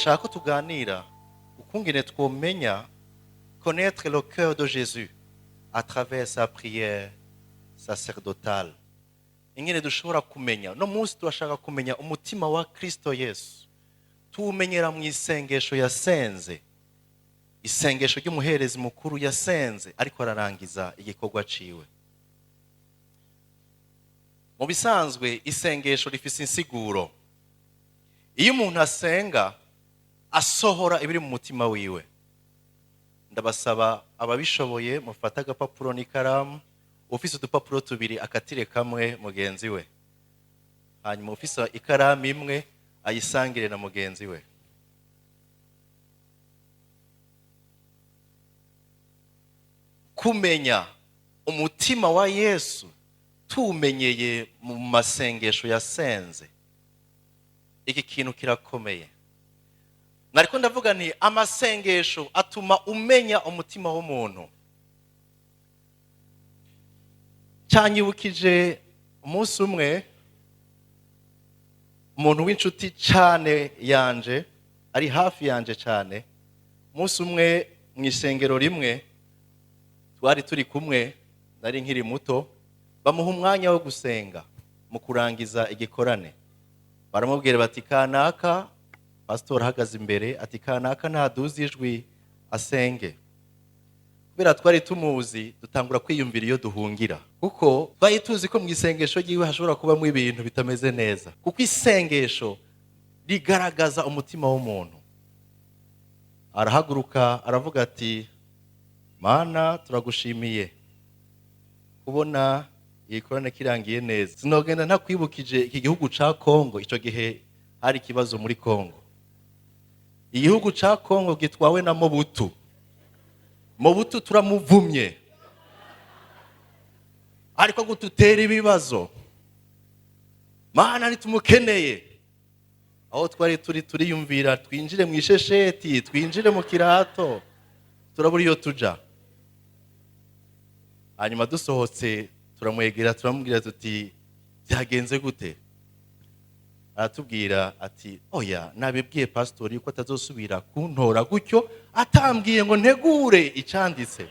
ndashaka ko tuganira ukungene twomenya connaître le cœur de Jésus à travers sa prière sacerdotale. Ingene dushobora kumenya no munsi turashaka kumenya umutima wa Kristo Yesu. Tumenyera mu isengesho yasenze. Isengesho ry'umuherezi mukuru yasenze ariko ararangiza igikorwa ciwe. Mu bisanzwe isengesho rifise insiguro. Iyo umuntu asenga asohora ibiri mu mutima wiwe. Ndabasaba ababishoboye mufata agapapuro n'ikaramu, ufise udupapuro tubiri akatire kamwe mugenzi we. Hanyuma ufise ikaramu imwe ayisangire na mugenzi we. Kumenya umutima wa Yesu tumenyeye mu masengesho yasenze. Iki kintu kirakomeye. Nariko ndavuga nti amasengesho atuma umenya umutima w'umuntu. Cyanyibukije umunsi umwe umuntu w'inshuti cyane yanje ari hafi yanje cyane. Umunsi umwe mu isengero rimwe twari turi kumwe, nari nkiri muto, bamuha umwanya wo gusenga mu kurangiza igikorane. Baramubwira bati kanaka, Pasteur ahagaze imbere ati kanaka ntaduze ijwi asenge. Kubera twari tumuzi dutangura kwiyumvira iyo duhungira, kuko twari tuzi ko mu isengesho ryiwe hashobora kubamo ibintu bitameze neza, kuko isengesho rigaragaza umutima w'umuntu. Arahaguruka aravuga ati Mana turagushimiye kubona igikorane kirangiye neza. Sinogenda ntakwibukije iki gihugu ca Kongo. Ico gihe hari ikibazo muri Kongo. Igihugu ca Kongo gitwawe na Mobutu. Mobutu turamuvumye, ariko gututera ibibazo. Mana nitumukeneye. Aho twari turiyumvira twinjire mu ishesheti, twinjire mu kirato, turabura iyo tuja. Hanyuma dusohotse turamwegera turamubwira tuti byagenze gute? Aratubwira ati oya nabibwiye pastor yuko atazosubira kuntora gutyo atambwiye ngo ntegure icanditse.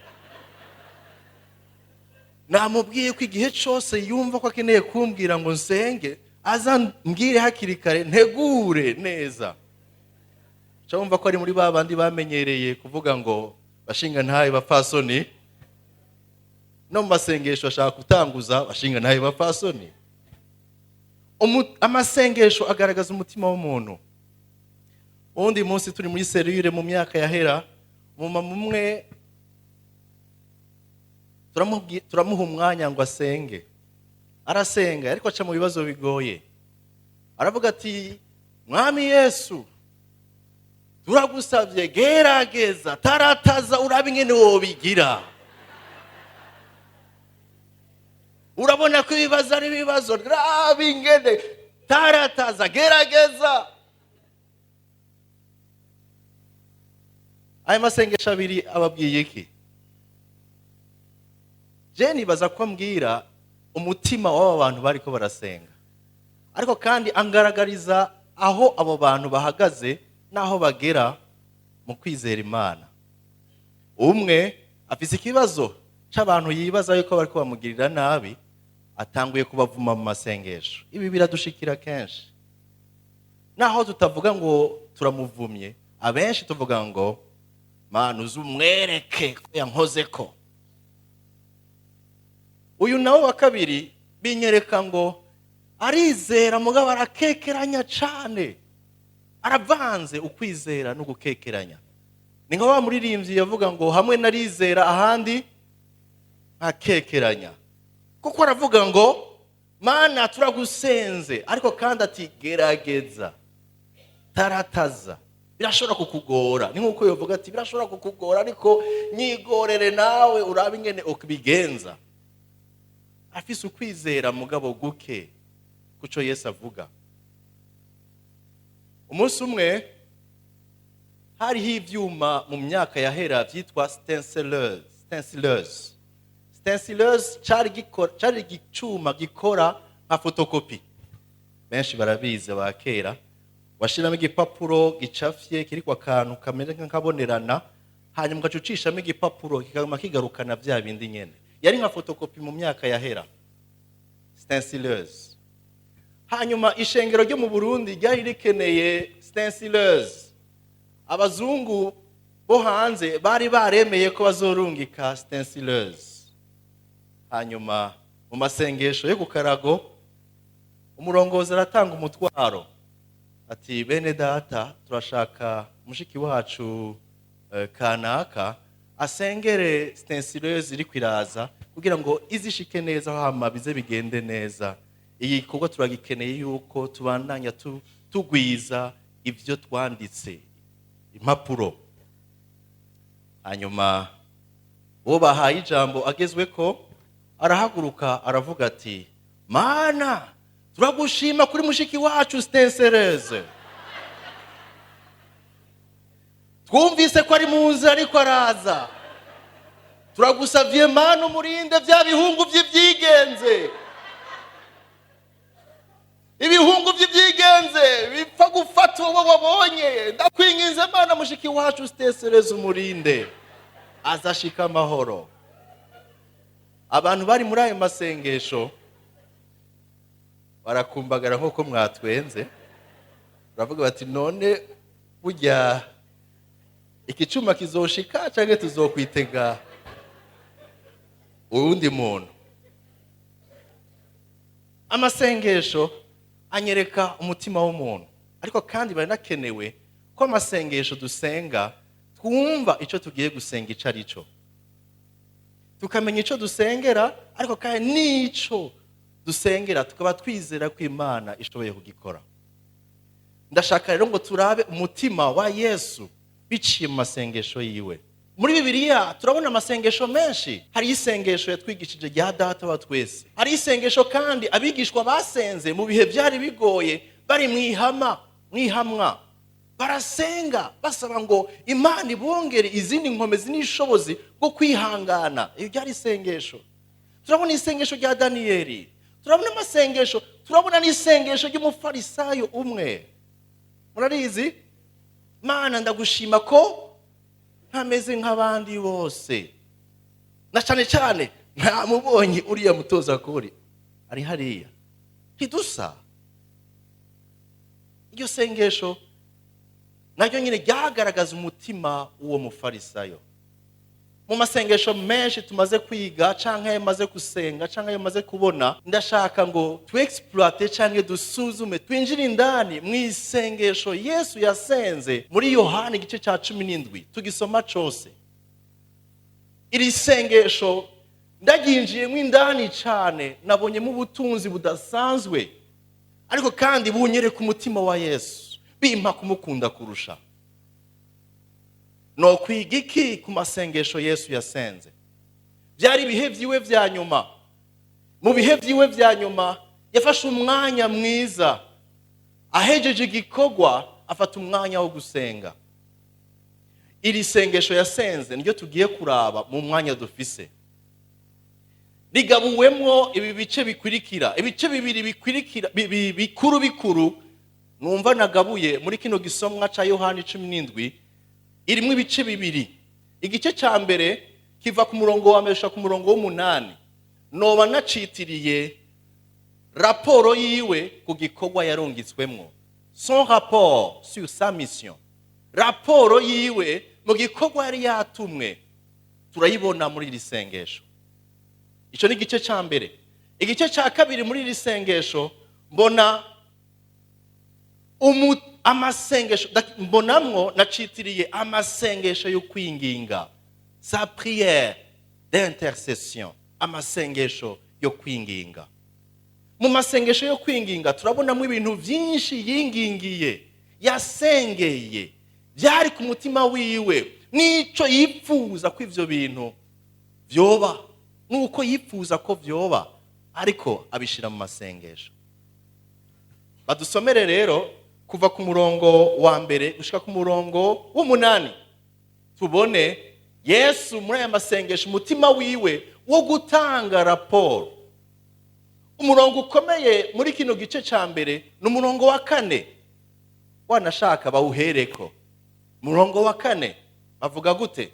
Namubwiye ko igihe cyose yumva ko akeneye kumbwira ngo nsenge azambwire hakiri kare ntegure neza. Cyumva ko ari muri babandi bamenyereye kuvuga ngo bashinga ntaye bapfasoni. No masengesho ashaka kutanguza bashinga ntaye bapfasoni. Amasengesho agaragaza umutima w'umuntu. Undi munsi turi muri serire mu myaka yahera, umumama umwe turamuha umwanya ngo asenge. Arasenga ariko aca mu bibazo bigoye. Aravuga ati Mwami Yesu turagusabye gerageza tarataza urabe ingene wobigira. Urabona ko ibibazo ari ibibazo, rabi ingene tarataza gerageza. Aya masengesho abiri ababwiye iki? Je nibaza ko mbwira umutima w'aba bantu bariko barasenga, ariko kandi angaragariza aho abo bantu bahagaze naho bagera mu kwizera Imana. Umwe afise ikibazo c'abantu yibaza yuko bariko bamugirira nabi, atanguye kubavuma mu masengesho. Ibi biradushikira kenshi. Naho tutavuga ngo turamuvumye, abenshi tuvuga ngo Mana uzumwereke ko yankozeko. Uyu nawe wa kabiri binyereka ngo arizera mugabo arakekeranya cane. Aravanze ukwizera no gukekeranya. Ni nka wa muririmbyi yavuga ngo hamwe narizera ahandi akekeranya. Kuko aravuga ngo Mana turagusenze, ariko kandi ati gerageza tarataza. Birashobora kukugora. Ni nkuko yovuga ati birashobora kukugora ariko nyigorere nawe urabe ingene ukibigenza. Afise ukwizera mugabo guke kuco Yesu avuga. Umunsi umwe hariho ivyuma mu myaka yahera vyitwa stencilers. Stencilers cari igicuma gikora nka fotokopi. Benshi barabizi bakera. washiramo igipapuro gicafye kiri kwa kantu kameze nk'akabonerana, hanyuma ugacucishamo igipapuro kikaguma kigarukana bya bindi nyene. Yari nka fotokopi mu myaka yahera, stencileuse. Hanyuma ishengero ryo mu Burundi ryari rikeneye stencileuse. Abazungu bo hanze bari baremeye ko bazorungika stencileuse. Hanyuma mu masengesho yo kukarago, umurongozi aratanga umutwaro ati, bene data turashaka mushiki wacu kanaka asengere stencileuse iri kwiraza kugira ngo izishike neza, hama bize bigende neza. Iyi gikorwa turagikeneye yuko tubandanya tugwiza ivyo twanditse impapuro. Hanyuma uwo bahaye ijambo agezweko arahaguruka aravuga ati, Mana turagushima kuri mushiki wacu stencileuse. Twumvise ko ari mu nzira ariko araza. Turagusavye Mana umurinde bya bihungu vy'ivyigenze. Ibihungu vy'ivyigenze bipfa gufata uwo wabonye. Ndakwinginze Mana mushiki wacu stencileuse umurinde azashika amahoro. Abantu bari muri ayo masengesho barakumbagara nk'uko mwatwenze, baravuga bati, none burya ikicuma kizoshika canke tuzokwitega uwundi muntu? Amasengesho anyereka umutima w'umuntu, ariko kandi baranakenewe ko amasengesho dusenga twumva ico tugiye gusenga ico arico, tukamenya ico dusengera, ariko kandi nico dusengera tukaba twizera ko Imana ishoboye kugikora. Ndashaka rero ngo turabe umutima wa Yesu biciye mu masengesho yiwe. Muri Bibiliya turabona amasengesho menshi. Hari isengesho yatwigishije rya Data wa twese, hari isengesho kandi abigishwa basenze mu bihe byari bigoye, bari mwihamwa barasenga basaba ngo Imana ibongere izindi nkomezi n'ishobozi bwo kwihangana. Iyo byari isengesho. Turabona isengesho rya Daniyeli, turabona amasengesho, turabona n'isengesho ry'umufarisayo umwe. Murarizi? Mana ndagushima ko ntameze nk'abandi bose, na cyane cyane ntamubonye uriya mutoza kuri ari hariya, ntidusa. Iryo sengesho naryo nyine ryagaragaza umutima w'uwo mufarisayo. Mu masengesho menshi tumaze kwiga canke ayo maze gusenga canke ayo maze kubona, ndashaka ngo exploite canke dusuzume, twinjire indani mu isengesho Yesu yasenze muri Yohana igice ca 17 tugisoma cose. Iri sengesho ndaginjiyemo indani cane, nabonyemo ubutunzi budasanzwe, ariko kandi bunyereka umutima wa Yesu, bimpa kumukunda kurusha. No kwiga iki ku masengesho Yesu yasenze? Byari ibihe vyiwe vya nyuma. Mu bihe vyiwe vya nyuma yafashe umwanya mwiza, ahejeje igikorwa afata umwanya wo gusenga. Iri sengesho yasenze niryo tugiye kuraba mu mwanya dufise. Rigabuwemwo ibi bice bikurikira, ibice bibiri bikurikira bikuru numva nagabuye muri kino gisomwa ca Yohana 17. Irimwe ibice bibiri. Igice ca mbere kiva ku murongo wa 1 ku murongo w'8. Noba nacitiriye raporo yiwe ku gikorwa yarungitswemwo. Son rapport sur sa mission. Raporo yiwe mu gikorwa yari yatumwe. Turayibona muri iri sengesho. Ico ni igice ca mbere. Igice ca kabiri muri iri sengesho mbona amasengesho, mbonamwo nacitiriye amasengesho yo kwinginga, sa prière d'intercession, amasengesho yo kwinginga. Mu masengesho yo kwinginga turabonamo ibintu byinshi yingingiye, yasengeye, byari ku mutima wiwe, nico yipfuza ko ivyo bintu vyoba, nuko yipfuza ko vyoba, ariko abishira mu masengesho. Badusomere rero kuva ku murongo wa mbere gushika ku murongo w'8, tubone Yesu muri aya masengesho umutima wiwe wo gutanga raporo. Umurongo ukomeye muri kino gice ca mbere ni umurongo wa 4. wanashaka bawuhereko. Murongo wa 4 bavuga gute?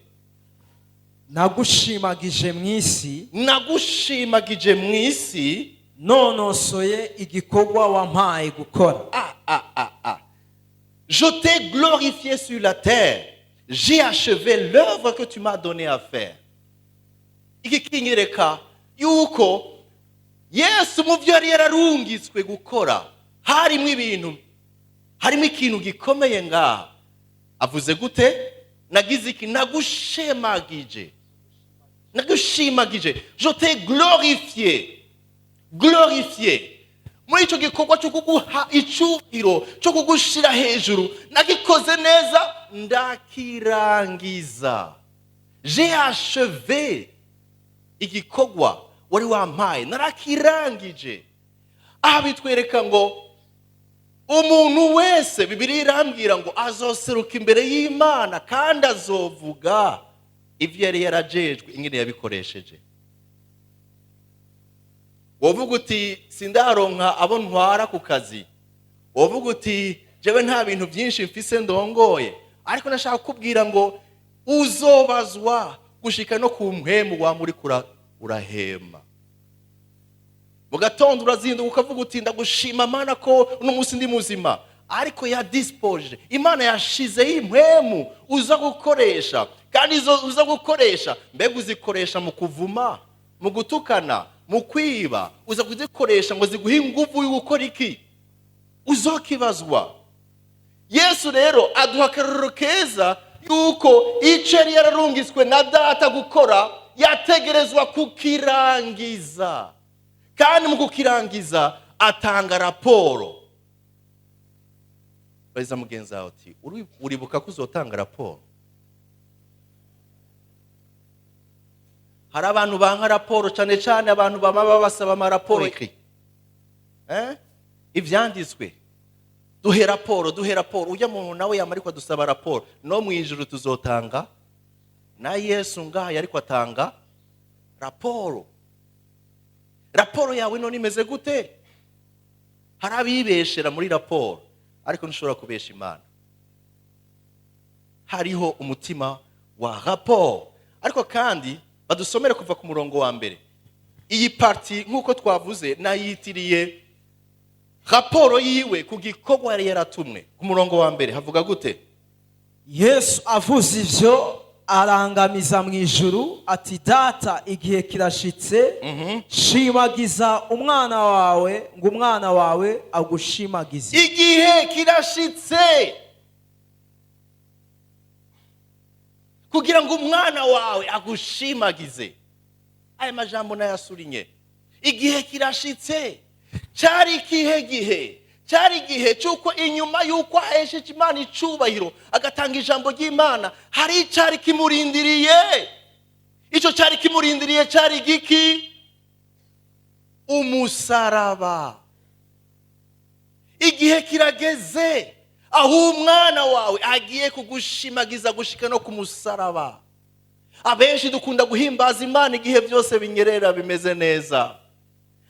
nagushimagije mwisi, Nagushimagije mwisi, nonosoye igikorwa wampaye gukora. Je t'ai glorifié sur la terre. J'ai achevé l'œuvre que tu m'as donné à faire. Iki kinyereka yuko Yesu mu byo yari yararungitswe gukora harimo ibintu, harimo ikintu gikomeye ngaha. Avuze gute? Nagize iki? Nagushimagije. Nagushimagije. Je t'ai glorifié. Glorifié. Muri ico gikorwa cyo kuguha icubiro, cyo kugushira hejuru, nagikoze neza ndakirangiza. J'ai achevé igikorwa wari wampaye, narakirangije. Aha bitwereka ngo umuntu wese, Bibiliya irambwira ngo azoseruka imbere y'Imana kandi azovuga ivyo yari yarajejwe ingene yabikoresheje. Wovuga uti sindaronka abo ntwara ku kazi, wovuga uti jewe nta bintu byinshi mfise ndongoye, ariko nashaka kubwira ngo uzobazwa gushika no ku mpemu wa muri urahema. Mu gatondo urazinduka ukavuga uti ndagushima Mana ko uno munsi ndi muzima, ariko ya dispoje Imana yashize impemu uza gukoresha, kandi izo uza gukoresha mbega uzikoresha mu kuvuma, mu gutukana, mu kwiba, uza kuzikoresha ngo ziguhe ingufu yo gukora iki? Uzokibazwa. Yesu rero aduha akarorero keza yuko icyo yari yararungitswe na Data gukora yategerezwa kukirangiza, kandi mu kukirangiza atanga raporo. Bariza mugenzi wawe uti uribuka ko uzotanga raporo? Hari abantu banka raporo, cyane cyane abantu baba basaba amaraporo iki? Ivyanditswe duhe raporo, duhe raporo. Ujya muntu nawe yamariko dusaba raporo. No mu ijuru tuzotanga, na Yesu ngaha ariko atanga raporo. Raporo yawe none imeze gute? Hari abibeshera muri raporo, ariko ntushobora kubesha Imana. Hariho umutima wa raporo. Ariko kandi badusomere kuva ku murongo wa mbere. Iyi parti nkuko twavuze nayitiriye raporo yiwe ku gikorwa yari yaratumwe. Ku murongo wa mbere havuga gute? Yesu avuze ivyo arangamiza mu ijuru ati, Data, igihe kirashitse, shimagiza umwana wawe ngo umwana wawe agushimagize. Igihe kirashitse kugira ngo umwana wawe agushimagize. Aya majambo nayasurinye. Igihe kirashitse. Cyari igihe cyuko inyuma yuko ahesheje Imana icubahiro agatanga ijambo ry'Imana, hari cyari kimurindiriye. Ico cyari kimurindiriye cyari giki? Umusaraba. Igihe kirageze aho umwana wawe agiye kugushimagiza gushika no ku musaraba. Abenshi dukunda guhimbaza Imana igihe byose binyerera bimeze neza,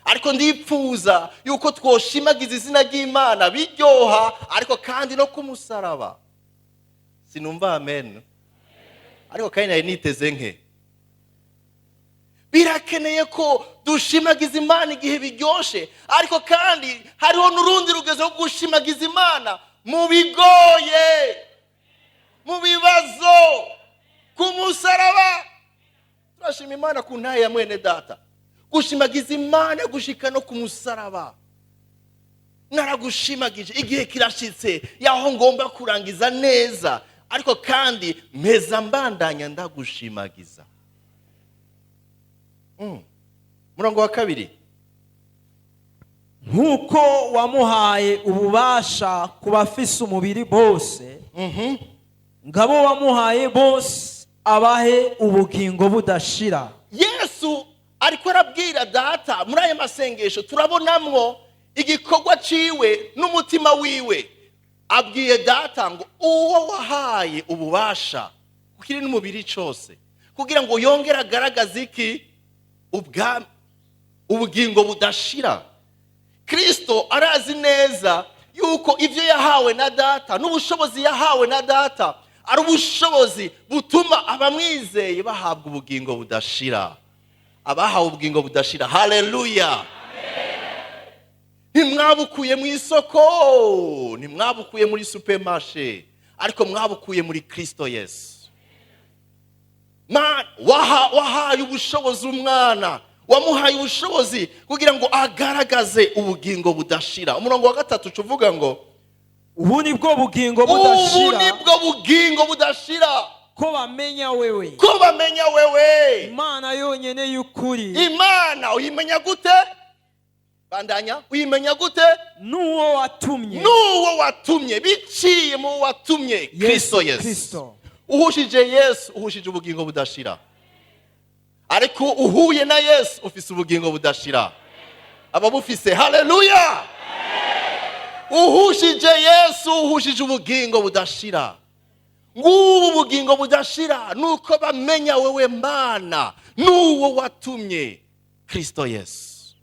ariko ndipfuza yuko twoshimagiza izina ry'Imana biryoha, ariko kandi no ku musaraba. Sinumva amen. Ariko kandi nari niteze nke. Birakeneye ko dushimagiza Imana igihe biryoshe, ariko kandi hariho n'urundi rugezo rwo gushimagiza Imana mu bigoye, mu bibazo, ku musaraba. Turashima Imana ku ntaye ya mwene Data. Gushimagiza Imana gushika no ku musaraba. Naragushimagije, igihe kirashitse yaho ngomba kurangiza neza, ariko kandi mpeza mbandanya ndagushimagiza. Murongo wa 2. Nkuko wamuhaye ububasha ku bafise umubiri bose, ngabo wamuhaye bose abahe ubugingo budashira. Yesu ariko arabwira Data muri aya masengesho, turabonamwo igikorwa ciwe n'umutima wiwe. Abwiye Data ngo uwo wahaye ububasha kukiri n'umubiri cyose, kugira ngo yongere agaragaze iki? Ubugingo budashira. Kristo arazi neza yuko ivyo yahawe na data n'ubushobozi yahawe na data ari ubushobozi butuma abamwizeye bahabwa ubugingo budashira. Abahawe ubugingo budashira. Haleluya. Ntimwabukuye mu isoko, ntimwabukuye muri supermarché, ariko mwabukuye muri Kristo Yesu. Wahaye ubushobozi umwana, wamuhaye ubushobozi kugira ngo agaragaze ubugingo budashira. Umurongo wa 3 cuvuga ngo ubu nibwo bugingo budashira. Ubu nibwo bugingo budashira. Ko bamenya wewe. Ko bamenya wewe. Imana yonyene y'ukuri. Imana uyimenya gute? Bandanya, uyimenya gute? Nuwo watumye. Nuwo watumye, biciye mu watumye Kristo Yesu. Uhushije Yesu, uhushije ubugingo budashira. Ariko uhuye na Yesu ufise ubugingo budashira. Ababufise, haleluya. Uhushije Yesu, uhushije ubugingo budashira. Ngubu ubugingo budashira nuko bamenya wewe Mana, nuwo watumye Kristo Yesu.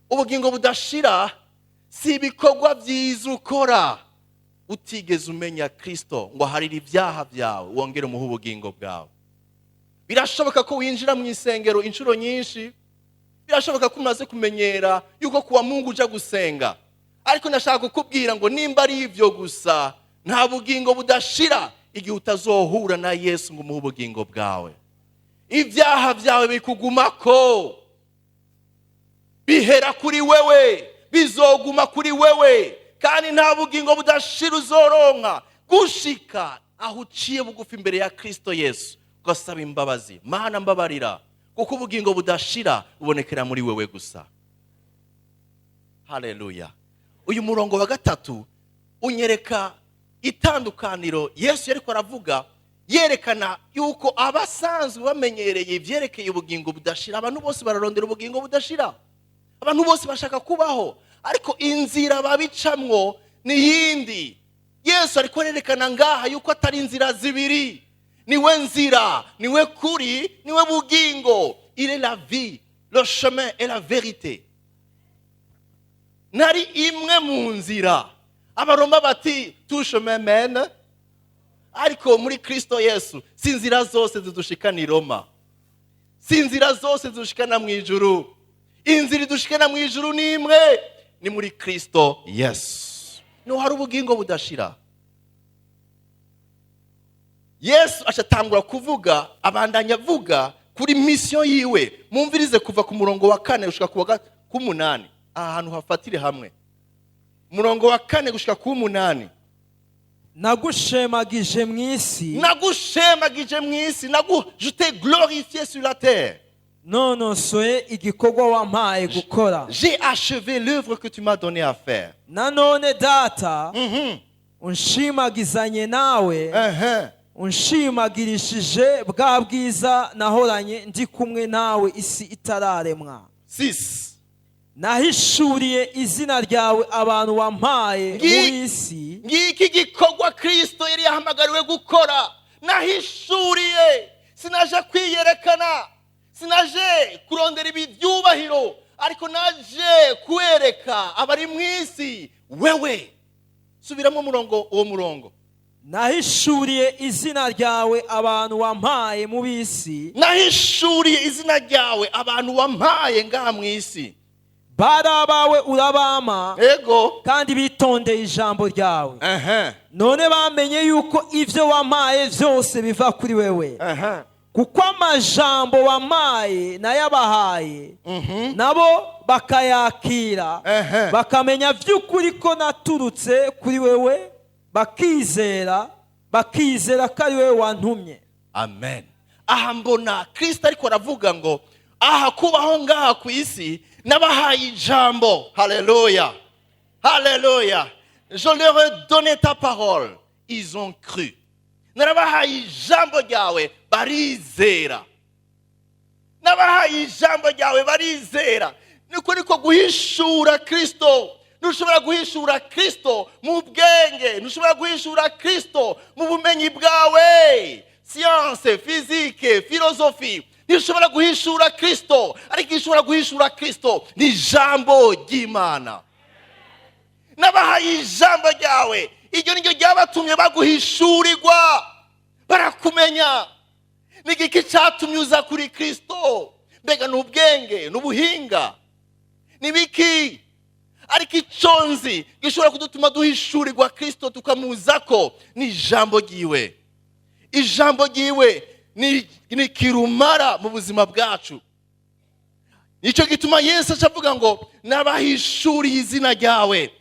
Ubugingo budashira si ibikorwa byiza ukora utigeze umenya Kristo ngo harira ibyaha byawe wongere umuhe ubugingo bwawe. Birashoboka ko winjira mu isengero inshuro nyinshi, birashoboka ko umaze kumenyera yuko kuwa Mungu uja gusenga, ariko nashaka kukubwira ngo nimba ari ivyo gusa nta bugingo budashira igihe utazohura na Yesu ngo umuhe ubugingo bwawe. Ibyaha byawe bikugumako, bihera kuri wewe, bizoguma kuri wewe, kandi nta bugingo budashira uzoronka gushika aho uciye bugufi imbere ya Kristo Yesu ugasaba imbabazi. Mana mbabarira, kuko ubugingo budashira ubonekera muri wewe gusa. Haleluya. Uyu murongo wa 3 unyereka itandukaniro Yesu yariko aravuga, yerekana yuko abasanzwe bamenyereye ivyerekeye ubugingo budashira. Abantu bose bararondera ubugingo budashira, abantu bose bashaka kubaho, ariko inzira babicamwo ni yindi. Yesu ariko arerekana ngaha yuko atari inzira zibiri, niwe nzira, niwe kuri, niwe bugingo. Il est la vie, le chemin et la vérité. Nari imwe mu nzira. Abaroma bati tout chemin mène, ariko muri Kristo Yesu sinzira zose zidushikana i Roma, sinzira zose zidushikana mu ijuru. Inzira idushikana mu ijuru ni imwe, ni muri Kristo Yesu. No hari ubugingo budashira. Yesu ashatangura kuvuga, abandanya avuga kuri mission yiwe. Mumvirize kuva ku murongo wa 4 gushika ku 8. Ahantu hafatire hamwe. Murongo wa 4 gushika ku 8. Nagushemagije mwisi. Nagushemagije mwisi. Je t'ai glorifié sur la terre. Nonosoye igikorwa wampaye gukora. J'ai achevé l'œuvre que tu m'as donné à faire. Nanone data, unshimagizanye nawe, unshimagirishije bwa bwiza nahoranye ndi kumwe nawe isi itararemwa. 6. Nahishuriye izina ryawe abantu wampaye mu isi. Ngiki gikorwa Kristo yari yahamagariwe gukora. Nahishuriye, sinaje kwiyerekana, sinaje kurondera ibyubahiro, ariko naje kwereka abari mu isi wewe. Subiramo uwo murongo. Nahishuriye izina ryawe abantu wampaye mu isi. Nahishuriye izina ryawe abantu wampaye ngaha mu isi. Barabawe urabama, ego, kandi bitondeye ijambo ryawe. None bamenye yuko ivyo wampaye byose biva kuri wewe. Kuko amajambo wampaye nayabahaye, nabo bakayakira, bakamenya vy'ukuri ko naturutse kuri wewe, bakizera ko ari wewe wantumye. Amen. Aha mbona Kristo ariko aravuga ngo aha kubaho ngaha ku isi nabahaye ijambo. Haleluya, haleluya. Je leur ai donné ta parole, ils ont cru. Narabahaye ijambo ryawe barizera. Nabahaye ijambo ryawe barizera. Niko guhishura Kristo. Nushobora guhishura Kristo mu bwenge, nushobora guhishura Kristo mu bumenyi bwawe, science, physique, philosophie. Nishobora guhishura Kristo, ariko ishobora guhishura Kristo ni ijambo ry'Imana. nabahaye ijambo ryawe. Iryo niryo ryabatumye baguhishurirwa barakumenya. Ni iki cyatumye uza kuri Kristo? Mbega n'ubwenge n'ubuhinga nibiki? Ariko iconzi gishobora kudutuma duhishurirwa Kristo tukamuzako ni ijambo ryiwe. Ijambo ryiwe ni kirumara mu buzima bwacu. Nico gituma Yesu avuga ngo nabahishuriye izina ryawe.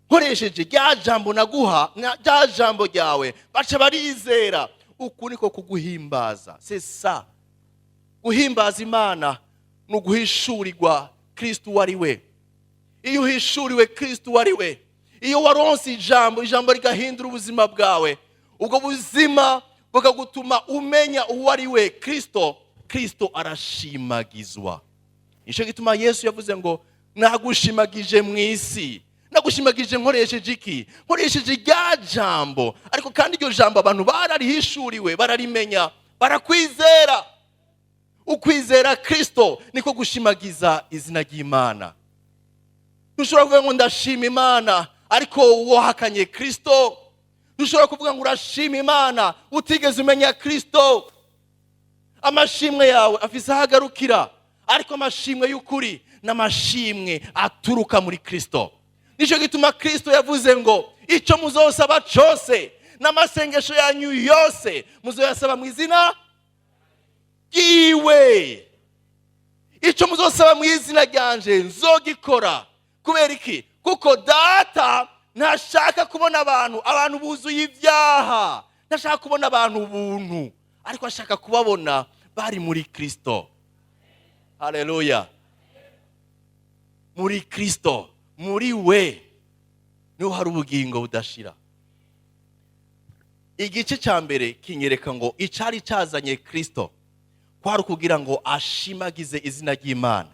Nkoresheje rya jambo naguha, rya jambo ryawe baca barizera. Uku niko kuguhimbaza. C'est ça. Guhimbaza Imana no guhishurirwa Kristo wari we. Iyo uhishuriwe Kristo wari we, iyo waronse ijambo rigahindura ubuzima bwawe, ubwo buzima bukagutuma umenya uwo ari we Kristo arashimagizwa. Nico gituma Yesu yavuze ngo nagushimagije mu isi. Nagushimagije nkoresheje iki? Nkoresheje rya jambo. Ariko kandi iryo jambo abantu bararihishuriwe, bararimenya, barakwizera. Ukwizera Kristo niko gushimagiza izina ry'Imana. Ntushobora kuvuga ngo ndashima Imana ariko wahakanye Kristo. Ntushobora kuvuga ngo urashima Imana utigeze umenya Kristo. Amashimwe yawe afise ahagarukira, ariko amashimwe y'ukuri n'amashimwe aturuka muri Kristo. Nico gituma Kristo yavuze ngo icyo muzosaba cyose n'amasengesho yanyu yose muzoyasaba mu izina ryiwe. Icyo muzosaba mu izina ryanje nzogikora. Kubera iki? Kuko data ntashaka kubona abantu buzuye ibyaha. Ntashaka kubona abantu ubuntu, ariko ashaka kubabona bari muri Kristo. Haleluya. Muri Kristo, muri we niho hari ubugingo budashira. Igice cya mbere kinyereka ngo icari cyazanye Kristo kwari kugira ngo ashimagize izina ry'Imana.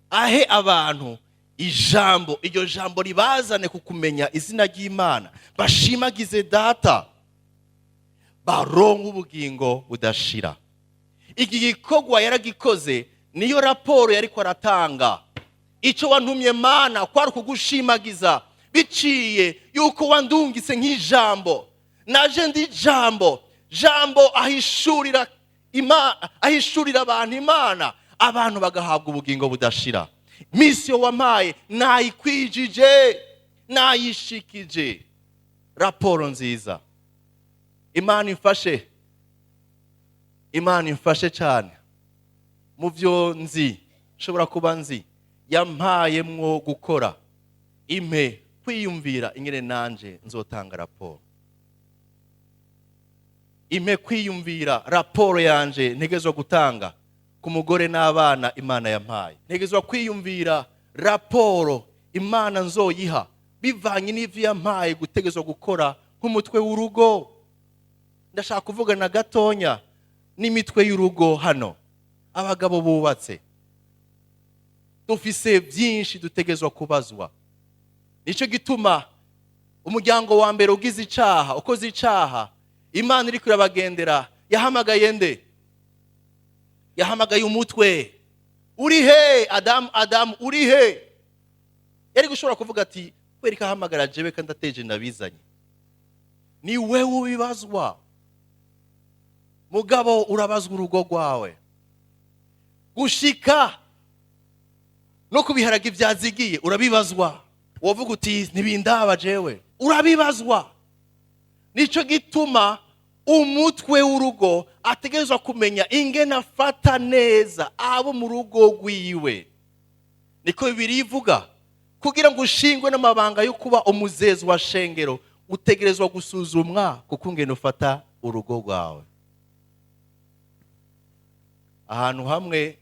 Ahe abantu ijambo, iryo jambo ribazane kukumenya izina ry'Imana, bashimagize data, baronka ubugingo budashira. Iki gikorwa yaragikoze, niyo raporo yariko aratanga. Icyo wantumye Mana kwari kugushimagiza biciye yuko wandungise nk'ijambo. Naje ndi jambo ahishurira abantu Imana, abantu bagahabwa ubugingo budashira. Misiyo wampaye nayikwijije, nayishikije. Raporo nziza. Imana imfashe cyane mu byo nzi, nshobora kuba nzi, yampayemwo gukora. Impe kwiyumvira ingene nanje nzotanga raporo. Impe kwiyumvira raporo yanje ntegezwa gutanga ku mugore n'abana Imana yampaye. Ntegezwa kwiyumvira raporo Imana nzoyiha bivanye n'ivyo yampaye gutegezwa gukora nk'umutwe w'urugo. Ndashaka kuvugana gatonya n'imitwe y'urugo hano. Abagabo bubatse dufise byinshi dutegezwa kubazwa. Nico gituma umuryango wa mbere ugize icaha, ukoze icaha, Imana iri kurabagendera, yahamagaye nde? Yahamagaye umutwe. Uri he Adamu uri he? Yari gushobora kuvuga ati kwereka ahamagara jewe kandi ateje nabizanye. Ni wewe ubibazwa. Mugabo urabazwa urugo rwawe. Gushika no kubiharaga ibyazigiye urabibazwa. Wovuga uti ntibindaba jewe, urabibazwa. Nico gituma umutwe w'urugo ategerezwa kumenya ingene afata neza abo mu rugo rwiwe. Niko Bibiliya ivuga, kugira ngo ushingwe n'amabanga yo kuba umuzezi wa shengero utegerezwa gusuzumwa kuko ingene ufata urugo rwawe. Ahantu hamwe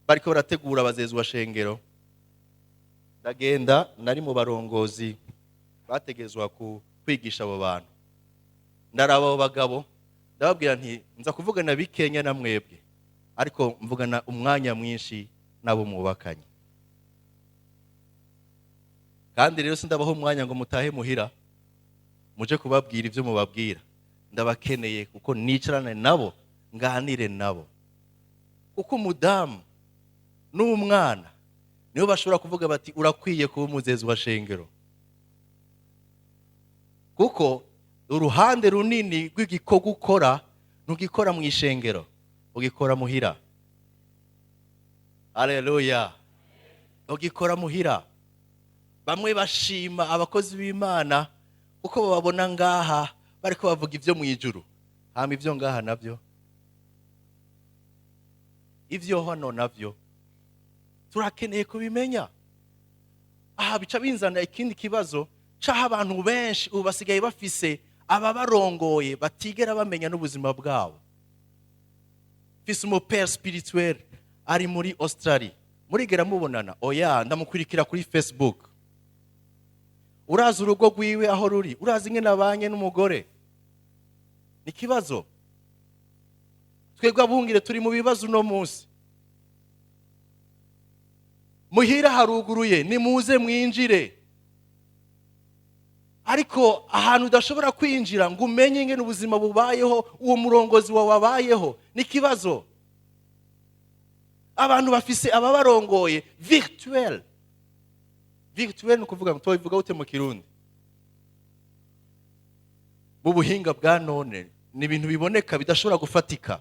bariko barategura abazezi wa shengero, ndagenda nari mu barongozi bategezwa kwigisha abo bantu. Ndaraba abo bagabo ndababwira nti nza kuvugana bikenya na mwebwe, ariko mvugana umwanya mwinshi nabo mubakanye. Kandi rero sindabaho umwanya ngo mutahe muhira muje kubabwira ivyo mubabwira. Ndabakeneye kuko nicarane nabo nganire nabo. Kuko umudamu n'umwana nibo bashobora kuvuga bati urakwiye kuba umuzezi wa shengero, kuko uruhande runini rw'igikorwa ukora ntugikora mu ishengero, ugikora muhira. Haleluya. Ugikora muhira. Bamwe bashima abakozi b'Imana kuko bababona ngaha bariko bavuga ivyo mu ijuru, hama ivyo ngaha navyo, ivyo hano navyo turakeneye kubimenya. Aha bica binzana ikindi kibazo caho abantu benshi ubu basigaye bafise ababarongoye batigera bamenya n'ubuzima bwabo. Fise umupere spirituel ari muri Australia, murigera mubonana? Oya, ndamukurikira kuri Facebook. Urazi urugo rwiwe aho ruri, urazi ingene abanye n'umugore. Ni kibazo. Twebwe abungire turi mu bibazo no munsi. Muhira haruguruye, nimuze mwinjire. Ariko ahantu udashobora kwinjira ngo umenye ingene ubuzima bubayeho, uwo murongozi wawe wabayeho, ni kibazo. Abantu bafise ababarongoye virtuel. Virtuel no kuvuga ngo tobivuga ute mu Kirundi? Mu buhinga bwa none ni ibintu biboneka bidashobora gufatika.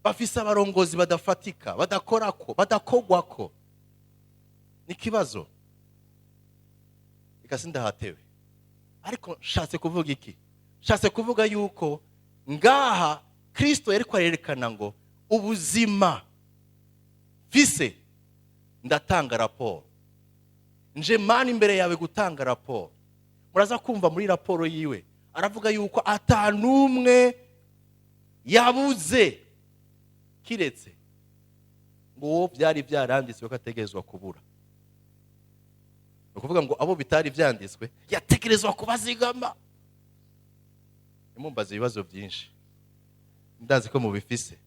Bafise abarongozi badafatika, badakorako, badakogwako. Ni kibazo. Ikasi ndahatewe. Ariko nshatse kuvuga iki? Nshatse kuvuga yuko ngaha Kristo yariko arerekana ngo ubuzima fise ndatanga raporo. Nje mani imbere yawe gutanga raporo. Muraza kumva muri raporo yiwe aravuga yuko atanumwe yabuze kiretse ngo byari byaranditswe ko ategerezwa kubura. Ukuvuga ngo abo bitari byanditswe yategerezwa kubazigama. Imumbaza ibibazo byinshi, ndazi ko mubifise.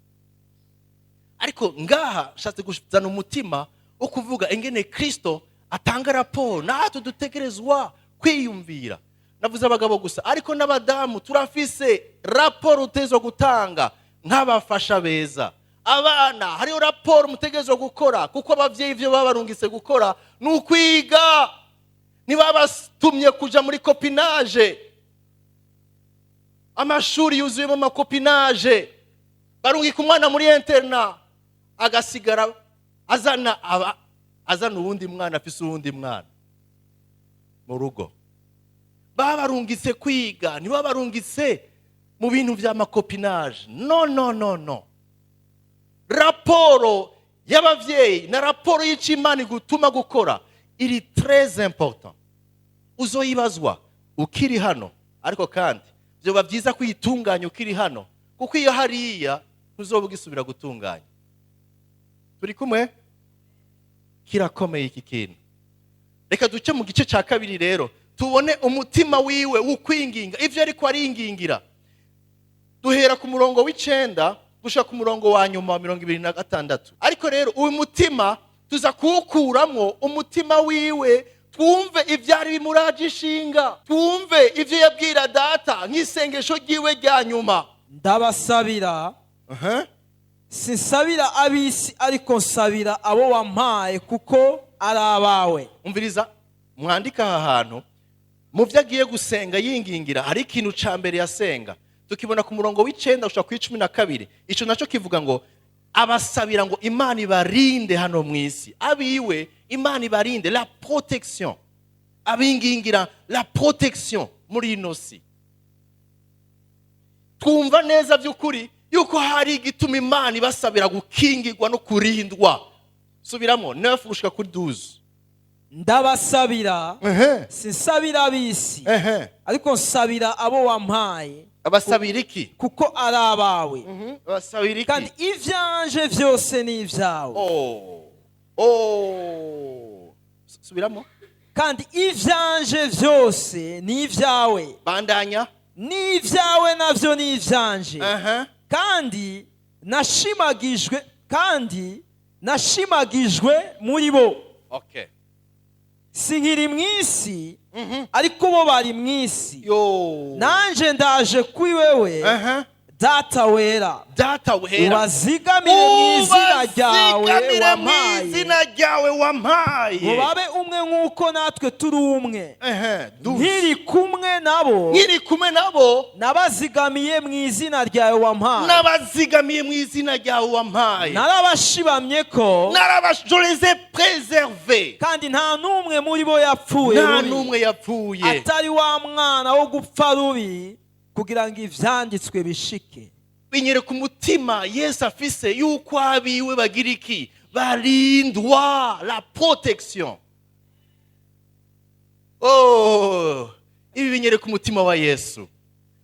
Ariko ngaha shatse gushizana umutima wo kuvuga engene Kristo atanga raporo, natwe dutegerezwa kwiyumvira. Navuze abagabo gusa, ariko n'abadamu turafise raporo utezwa gutanga nk'abafasha beza. Abana hariyo raporo mutegerezwa gukora, kuko abavyeyi ivyo babarungise gukora n'ukwiga. Nibabatumye kuja muri copinage, amashuri yuzuyemo amakopinage, barungika umwana muri interna agasigara azana uwundi mwana afise uwundi mwana mu rugo. Babarungitse kwiga, ntibabarungitse mu bintu vya makopinage. No. Raporo y'abavyeyi na raporo y'icimana gutuma gukora iri très important. Uzoyibazwa ukiri hano, ariko kandi byoba byiza kwitunganya ukiri hano, kuko iyo hariya tuzobugisubira gutunganya. Turi kumwe? Kirakomeye iki kintu. Reka duce mu gice cya kabiri rero tubone umutima wiwe ukwinginga ivyo ariko aringingira. Duhera ku murongo w'9 gushaka ku murongo wa nyuma wa 26. Ariko rero uyu mutima tuza kuwukuramwo umutima wiwe, twumve ivyari bimuraje ishinga, twumve ivyo yabwira data nk'isengesho ryiwe rya nyuma. Ndabasabira, sinsabira abisi ariko nsabira abo wampaye kuko ari abawe. Umviriza, mwandika aha hantu mu vyo agiye gusenga yingingira, hari ikintu ca mbere yasenga. Tukibona ku murongo w'9 gushaka ku 12. Ico naco kivuga ngo abasabira ngo Imana ibarinde hano mwisi. Abiwe Imana ibarinde, la protection. Abingingira la protection muri inosi. Twumva neza by'ukuri yuko hari igituma Imana ibasabira gukingirwa no kurindwa. Subiramo 9 gushika kuri 12. Ndabasabira, sinsabira abisi ariko nsabira abo wampaye. Abasabira iki? Kuko ari abawe. Abasabira iki? Kandi ivyanje vyose ni ivyawe. Subiramo. Kandi ivyanje vyose ni ivyawe. Bandanya. Ni ivyawe navyo ni ivyanje. Kandi nashimagijwe muri bo. Okay. Sinkiri mwisi ariko bo bari mwisi. Nanje ndaje kuri wewe. data wera data wera ubazigamire mu izina ryawe wampaye izina ryawe wampaye ngo babe umwe nk'uko natwe turi umwe douze. nkiri kumwe nabo nabazigamiye mu izina ryawe wampaye n'abazigamiye mu izina ryawe wampaye narabashibamye ko je les ai préservés kandi nta n'umwe muri bo yapfuye nta n'umwe yapfuye atari wa mwana wo gupfa rubi kugira ngo ivyanditswe bishike. binyereka umutima Yesu afise yuko abiwe bagira iki barindwa la protection. Oh, ibi binyereka umutima wa Yesu.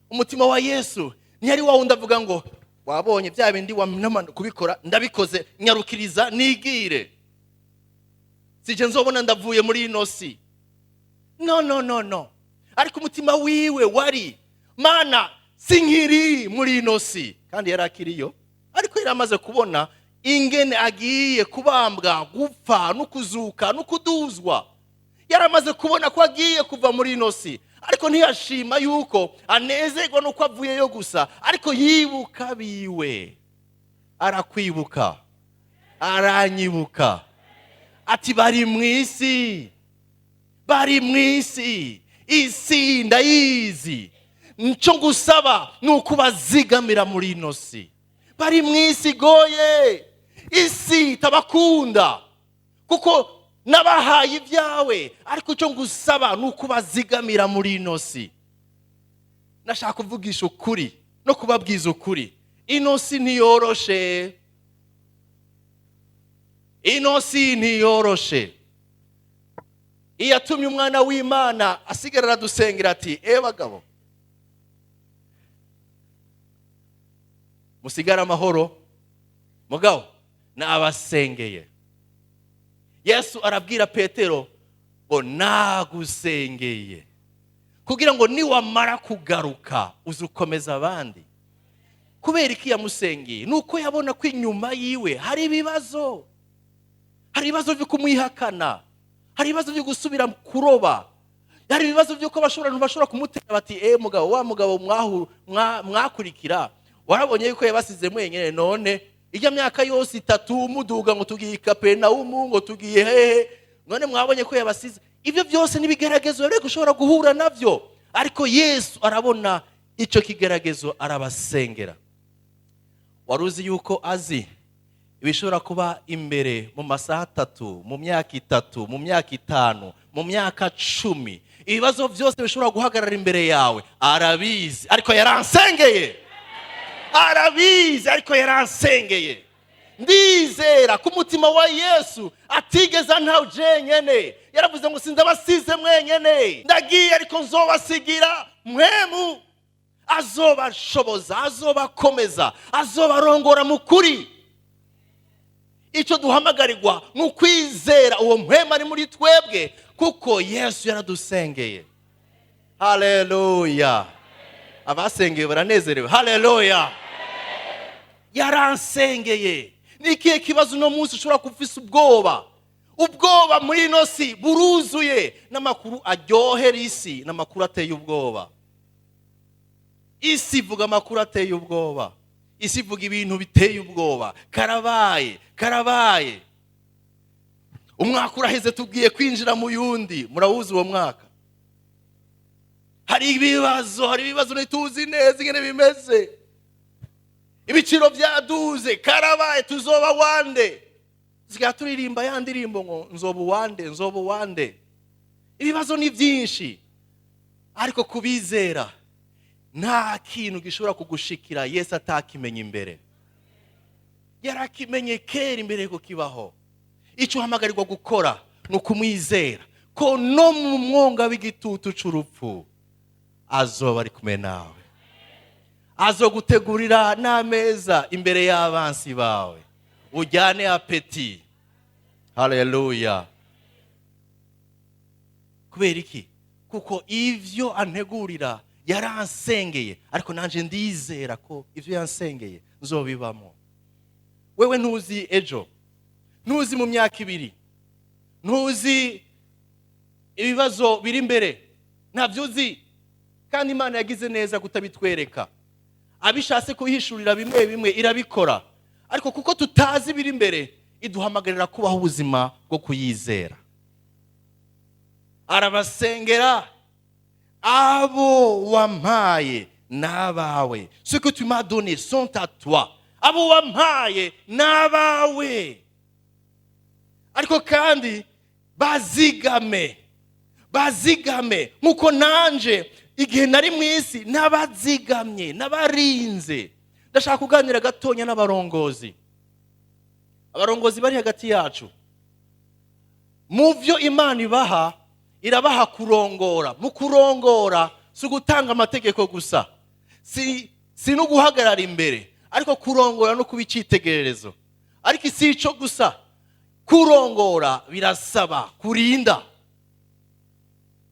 Umutima wa Yesu ntiyari wawundi avuga ngo wabonye bya bindi wamana kubikora ndabikoze nyarukiriza nigire sije nzobona ndavuye muri ino si. No, ariko umutima wiwe wari mana sinkiri muri ino si, kandi yarakiriyo ariko yaramaze kubona ingene agiye kubambwa gupfa no kuzuka no kuduzwa. Yaramaze kubona ko agiye kuva muri ino si, ariko ntiyashima yuko anezerwa nuko avuyeyo gusa, ariko yibuka biwe. Arakwibuka, aranyibuka, ati bari mwisi, isi ndayizi, nco ngusaba nuko bazigamira muri ino si. Bari mwisi goye, isi tabakunda kuko nabahaye ibyawe, ariko icyo ngusaba nuko bazigamira muri ino si. Nashaka kuvugisha ukuri no kubabwiza ukuri, ino si ntiyoroshe, ino si ntiyoroshe. Iyatumye umwana w'Imana asigara aradusengera ati bagabo musigara amahoro mugabo nabasengeye. Yesu arabwira Petero ngo nagusengeye kugira ngo niwamara kugaruka uzukomeza abandi. Kubera iki yamusengeye? Nuko yabona ko inyuma yiwe hari ibibazo, hari ibibazo byo kumwihakana, hari ibibazo byo gusubira kuroba, hari ibibazo byo ko bashobora kumutera bati mugabo wa mugabo mwakurikira warabonye yuko yabasize mwenyene, none ijya myaka yose 3 muduga ngo tugiye Kapernaumu ngo tugiye hehe, none mwabonye ko yabasize. Ibyo byose nibigeragezo rero gushobora guhura navyo, ariko Yesu arabona icyo kigeragezo arabasengera. Waruzi yuko azi ibishobora kuba imbere mu masaha 3, mu myaka 3, mu myaka 5, mu myaka 10, ibibazo byose bishobora guhagarara imbere yawe arabizi, ariko yaransengeye. Arabizi ariko yaransengeye. Ndizera ku mutima wa Yesu atigeza ntawe jenyene. Yaravuze ngo sinzabasize mwenyene, ndagiye ariko nzobasigira mwemu azobashoboza, azobakomeza, azobarongora mu kuri. Icyo duhamagarirwa mu kwizera uwo mwemu ari muri twebwe, kuko Yesu yaradusengeye. Haleluya. Abasengeye baranezerewe. Haleluya. Yaransengeye. Nikiye kibazo no munsi ushobora kufisa ubwoba muri ino si buruzuye n'amakuru aryohera isi, n'amakuru ateye ubwoba. Isi ivuga amakuru ateye ubwoba, isi ivuga ibintu biteye ubwoba. Karabaye umwaka uraheze tugiye kwinjira mu yundi, murawuzi uwo mwaka. Hari ibibazo ntituzi neza ingene bimeze, ibiciro byaduze. Karabaye tuzoba wande, ziga turirimba ya ndirimbo ngo nzoba wande. Ibibazo ni byinshi, ariko kubizera nta kintu gishobora kugushikira Yesu atakimenya imbere. Yarakimenye kera imbere ko kibaho. Icyo hamagarirwa gukora no kumwizera ko no mu mwonga w'igitutu c'urupfu azoba ari kumwe nawe, azogutegurira n'ameza imbere y'abansi bawe, ujyane apeti. Haleluya. Kubera iki? Kuko ivyo antegurira yaransengeye, ariko nanje ndizera ko ivyo yansengeye nzobibamo. Wewe ntuzi ejo, ntuzi mu myaka 2, ntuzi ibibazo biri imbere, ntabyo uzi, kandi Imana yagize neza kutabitwereka. abishatse kuhishurira bimwe bimwe irabikora, ariko kuko tutazi biri imbere iduhamagarira kubaho ubuzima bwo kuyizera. Arabasengera, abo wampaye n'abawe, ce que tu m'as donné sont à toi. Abo wampaye n'abawe, ariko kandi bazigame nkuko nanje igihe nari mu isi n'abazigamye n'abarinze. Ndashaka kuganira gatonya n'abarongozi bari hagati yacu. Mu byo Imana ibaha, irabaha kurongora. Mu kurongora si ugutanga amategeko gusa, si no guhagarara imbere, ariko kurongora no kuba icyitegererezo. Ariko si ico gusa, kurongora birasaba kurinda.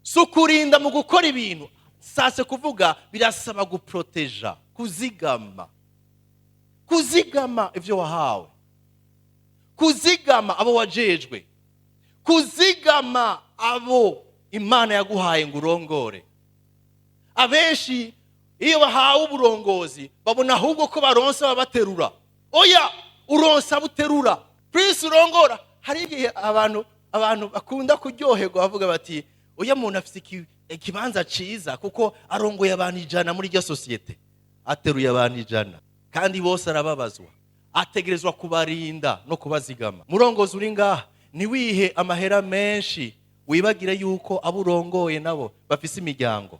So kurinda mu gukora ibintu, sase kuvuga birasaba guproteja, kuzigama ivyo wahawe, kuzigama abo wajejwe, kuzigama abo Imana yaguhaye ngo urongore. Abenshi iyo bahawe uburongozi babona ahubwo ko baronsa babaterura. Oya, uronsa buterura, please urongora. Hari igihe abantu bakunda kuryoherwa bavuga bati oya muntu afite ikibanza ciza kuko arongoye abantu 100 muri rya societe, ateruye abantu 100 kandi bose arababazwa, ategerezwa kubarinda no kubazigama. Murongozi uri ngaha, ni wihe amahera menshi wibagire yuko abo urongoye nabo bafise imiryango.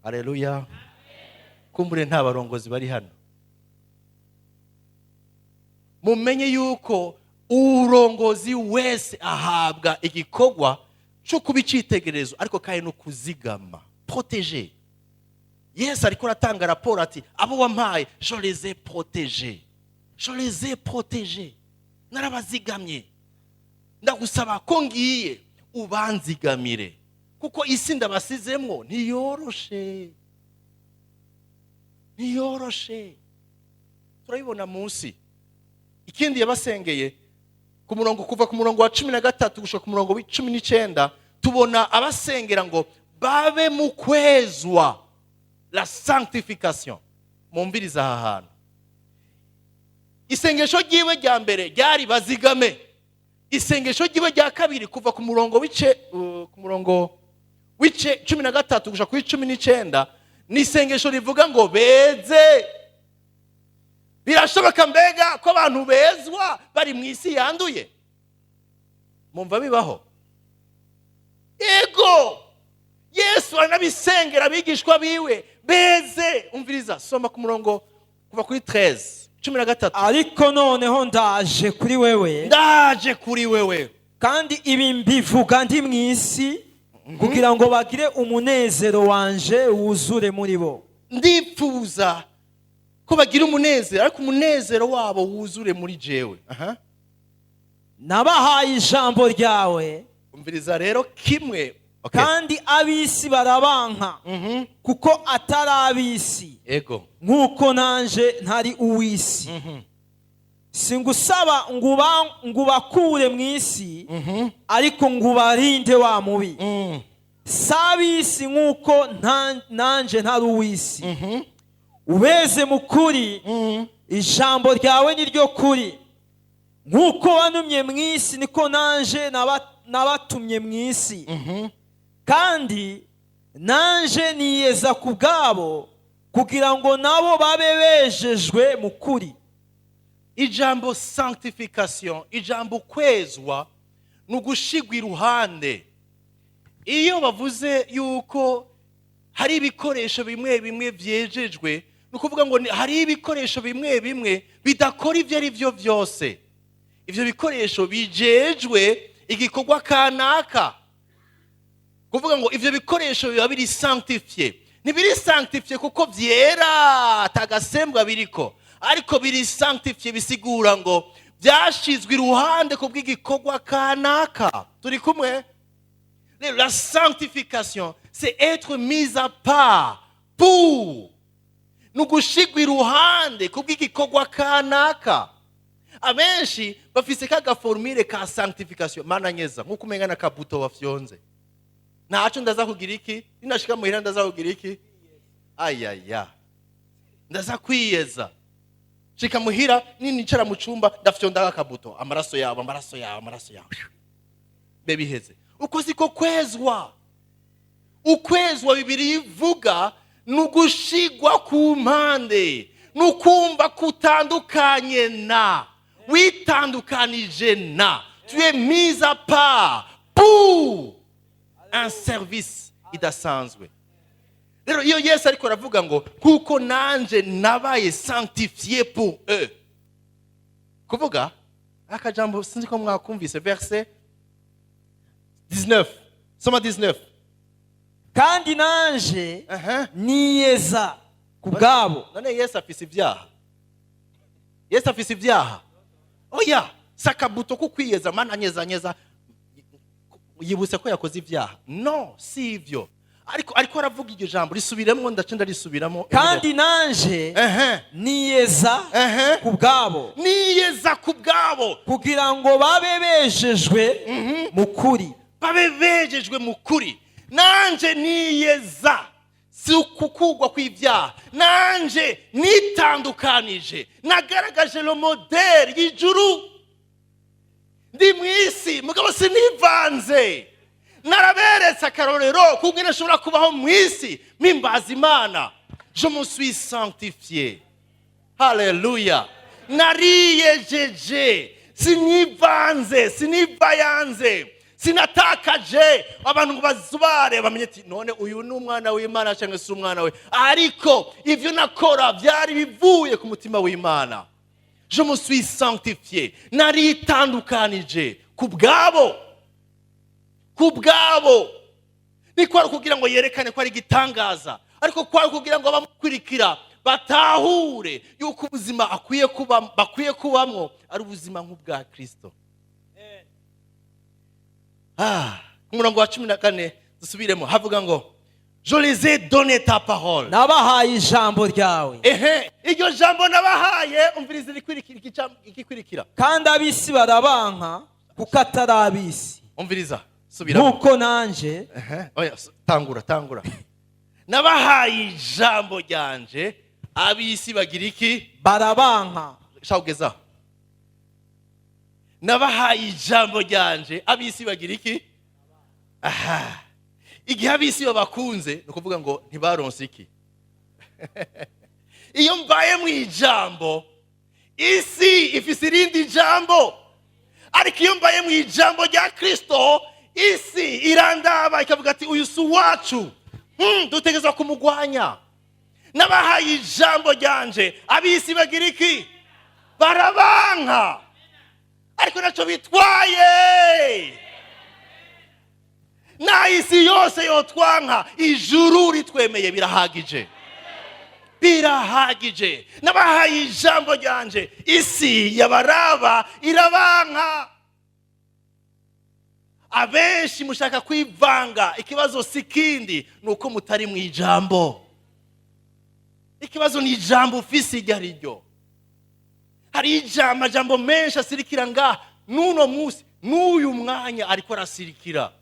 Haleluya. Kumbure nta barongozi bari hano. Mumenye yuko urongozi wese ahabwa igikorwa cyo kubicitegerezo, ariko kandi no kuzigama, protéger. Yesu ariko aratanga raporo ati abo wampaye je les ai protégés, narabazigamye. Ndagusaba ko ngiye ubanzigamire, kuko isi ndabasizemwo ntiyoroshe. Turabibona munsi. Ikindi yabasengeye ku murongo, kuva ku murongo wa 13 gushika ku murongo wa 19, tubona abasengera ngo babe mu kwezwa, la sanctification. Mumbiriza aha hantu. Isengesho ryiwe rya mbere ryari bazigame. Isengesho ryiwe rya kabiri kuva ku murongo w'ice 13 gushika ku 19 ni isengesho rivuga ngo beze. Birashoboka mbega ko abantu bezwa bari mu isi yanduye? Mumva bibaho? Ego Yesu anabisengera abigishwa biwe beze. Umviriza, soma ku murongo kuva kuri 13. Ariko noneho ndaje kuri wewe kandi ibi mbivuga ndi mu isi kugira ngo bagire umunezero wanje wuzure muri bo. Ndifuza ko bagira umunezero, ariko umunezero wabo wuzure muri jewe. Nabahaye ijambo ryawe. Umviriza rero kimwe, okay. Kandi abisi barabanka kuko atari abisi, ego nkuko nanje ntari uwisi. Singusaba ngubakure mu isi, ariko ngubarinde wa mubi. Sabisi nkuko nanje ntari uwisi. Ubeze mukuri, ijambo ryawe ni ryo kuri. Nkuko wanumye mu isi niko nanje nabatumye mu isi. Kandi nanje niyeza ku bwabo kugira ngo nabo babe bejejwe mu kuri. Ijambo sanctification, ijambo kwezwa, nugushigwa iruhande. Iyo bavuze yuko hari ibikoresho bimwe bimwe vyejejwe, nukuvuga ngo hari ibikoresho bimwe bimwe bidakora ivyo ari byo byose. Ivyo bikoresho bijejwe igikorwa kanaka. Kuvuga ngo ivyo bikoresho biba biri sanctifié. Ntibiri sanctifié kuko vyera tagasembwa biriko, ariko biri sanctifié bisigura ngo byashizwe iruhande ku bw'igikorwa kanaka. Turi kumwe? La sanctification, c'est être mis à part pour nugushigwa iruhande ku bw'igikorwa kanaka. Abenshi bafise ka formule ka sanctification mana nyeza nkuko umengana ka buto wafyonze. Ntaco ndaza kugira iki, ninashika muhira ndaza kugira iki? Ayaya. ndaza kwiyeza shika muhira nicara mu cumba ndafyonda akabuto amaraso yawe bebiheze uko siko kwezwa. Ukwezwa Bibiri ivuga nugushigwa ku mpande, nukumva kutandukanye na, witandukanije na, tu es mis à part pour un service idasanzwe. Rero iyo Yesu ariko aravuga ngo kuko nanje nabaye sanctifié pour eux, kuvuga akajambo sinzi ko mwakumvise verset 19, soma 19. Kandi nanje niyeza kubgabo. None Yesu afise ibyaha? Yesu afise ibyaha? Oya, sakabuto kukwiyeza mana nyeza yibutse ko yakoze ibyaha? No, si ivyo. Ariko aravuga iryo jambo risubiremo ndacenda risubiramo. Kandi nanje niyeza kubgabo. Niyeza kubgabo kugira ngo babebejejwe mu kuri. Babebejejwe mu kuri. Nanje niyeza si ukukugwa kw'ibyaha, nanje nitandukanije, nagaragaje le modèle y'ijuru. Ndi mwisi mugabo sinivanze, naraberetse akarorero kungene nshobora kubaho mwisi mpimbaza Imana. Je me suis sanctifié. Haleluya. Nariyejeje, sinivanze, sinivayanze, sinatakaje abantu bazubare bamenye ati none uyu ni umwana w'Imana cyangwa se umwana we. Ariko ivyo nakora byari bivuye ku mutima w'Imana. Je me suis sanctifié, naritandukanije kubgabo. Ni kwari kugira ngo yerekane ko ari gitangaza, ariko kwari kugira ngo abamukurikira batahure yuko ubuzima bakwiye kubamwo ari ubuzima nk'ubwa Kristo. Umurongo wa 14 dusubiremo havuga ngo je les ai donné ta parole. Nabahaye ijambo ryawe. Iryo jambo nabahaye umvirize ikikwirikira. Kandi abisi barabanka kuko atari abisi. Umviriza subiramo. Nuko nanje oya tangura. Nabahaye ijambo ryanje abisi bagira iki? Barabanka. Shawugeza. Nabahaye ijambo ryanje abisi bagira iki? Igihe abisi bakunze no kuvuga ngo ntibaronse iki? Iyo mbaye mu ijambo isi ifise irindi jambo, ariko iyo mbaye mu ijambo rya Kristo isi irandaba ikavuga ati uyu si wacu, dutegerezwa kumugwanya. Nabahaye ijambo ryanje abisi bagira iki? Barabanka. Ariko naco bitwaye na isi yose yotwanka, ijuru ritwemeye birahagije. Nabahaye ijambo ryanje isi yabaraba irabanka. Abenshi mushaka kwivanga, ikibazo sikindi nuko mutari mu ijambo. Ikibazo ni ijambo ufise ryo. Hari ijambo menshi asirikira nga nuno musi n'uyu mwanya ariko arasirikira.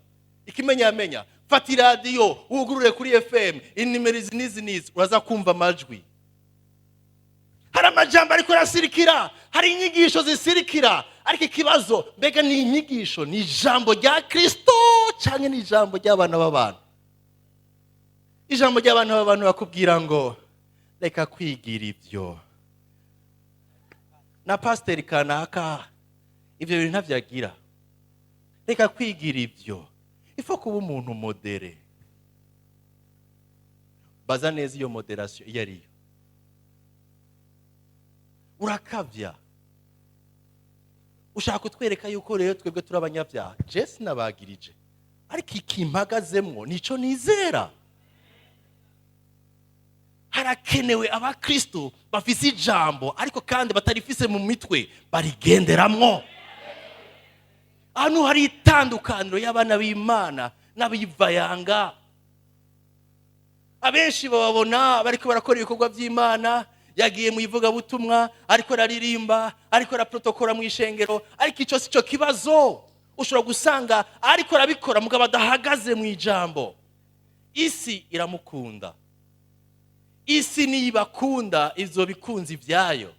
Ikimenyamenya fata radio ugurure kuri FM inimero nizi uraza kumva amajwi. Hari amajambo ariko arasirikira, hari inyigisho zisirikira, ariko ikibazo mbega ni inyigisho ni ijambo rya Kristo cyangwa ni ijambo ry'abana b'abantu? Ijambo ry'abana b'abantu bakubwira ngo reka kwigira ibyo. Na Pasteur kanaka ibyo bintu ntavyagira. Reka kwigira ibyo. Ifo kuba umuntu modere. Baza neza iyo moderation yariyo. Urakavya. Ushaka kutwereka yuko rero twebwe turi abanyabyaha. Je sinabagirije. Ariko ikimpagazemwo nico nizera. Harakenewe abakristo bafise ijambo ariko kandi batarifise mu mitwe barigenderamwo. Anu hari itandukaniro y'abana b'Imana n'abivayanga. Abenshi babona bariko barakora ibikorwa by'Imana, yagiye mu ivuga butumwa ariko raririmba, ariko raprotokora mu ishengero, ariko ico sico kibazo. Ushobora gusanga ariko rabikora mugabo adahagaze mu ijambo. Isi iramukunda. isi nibakunda izo bikunzi byayo,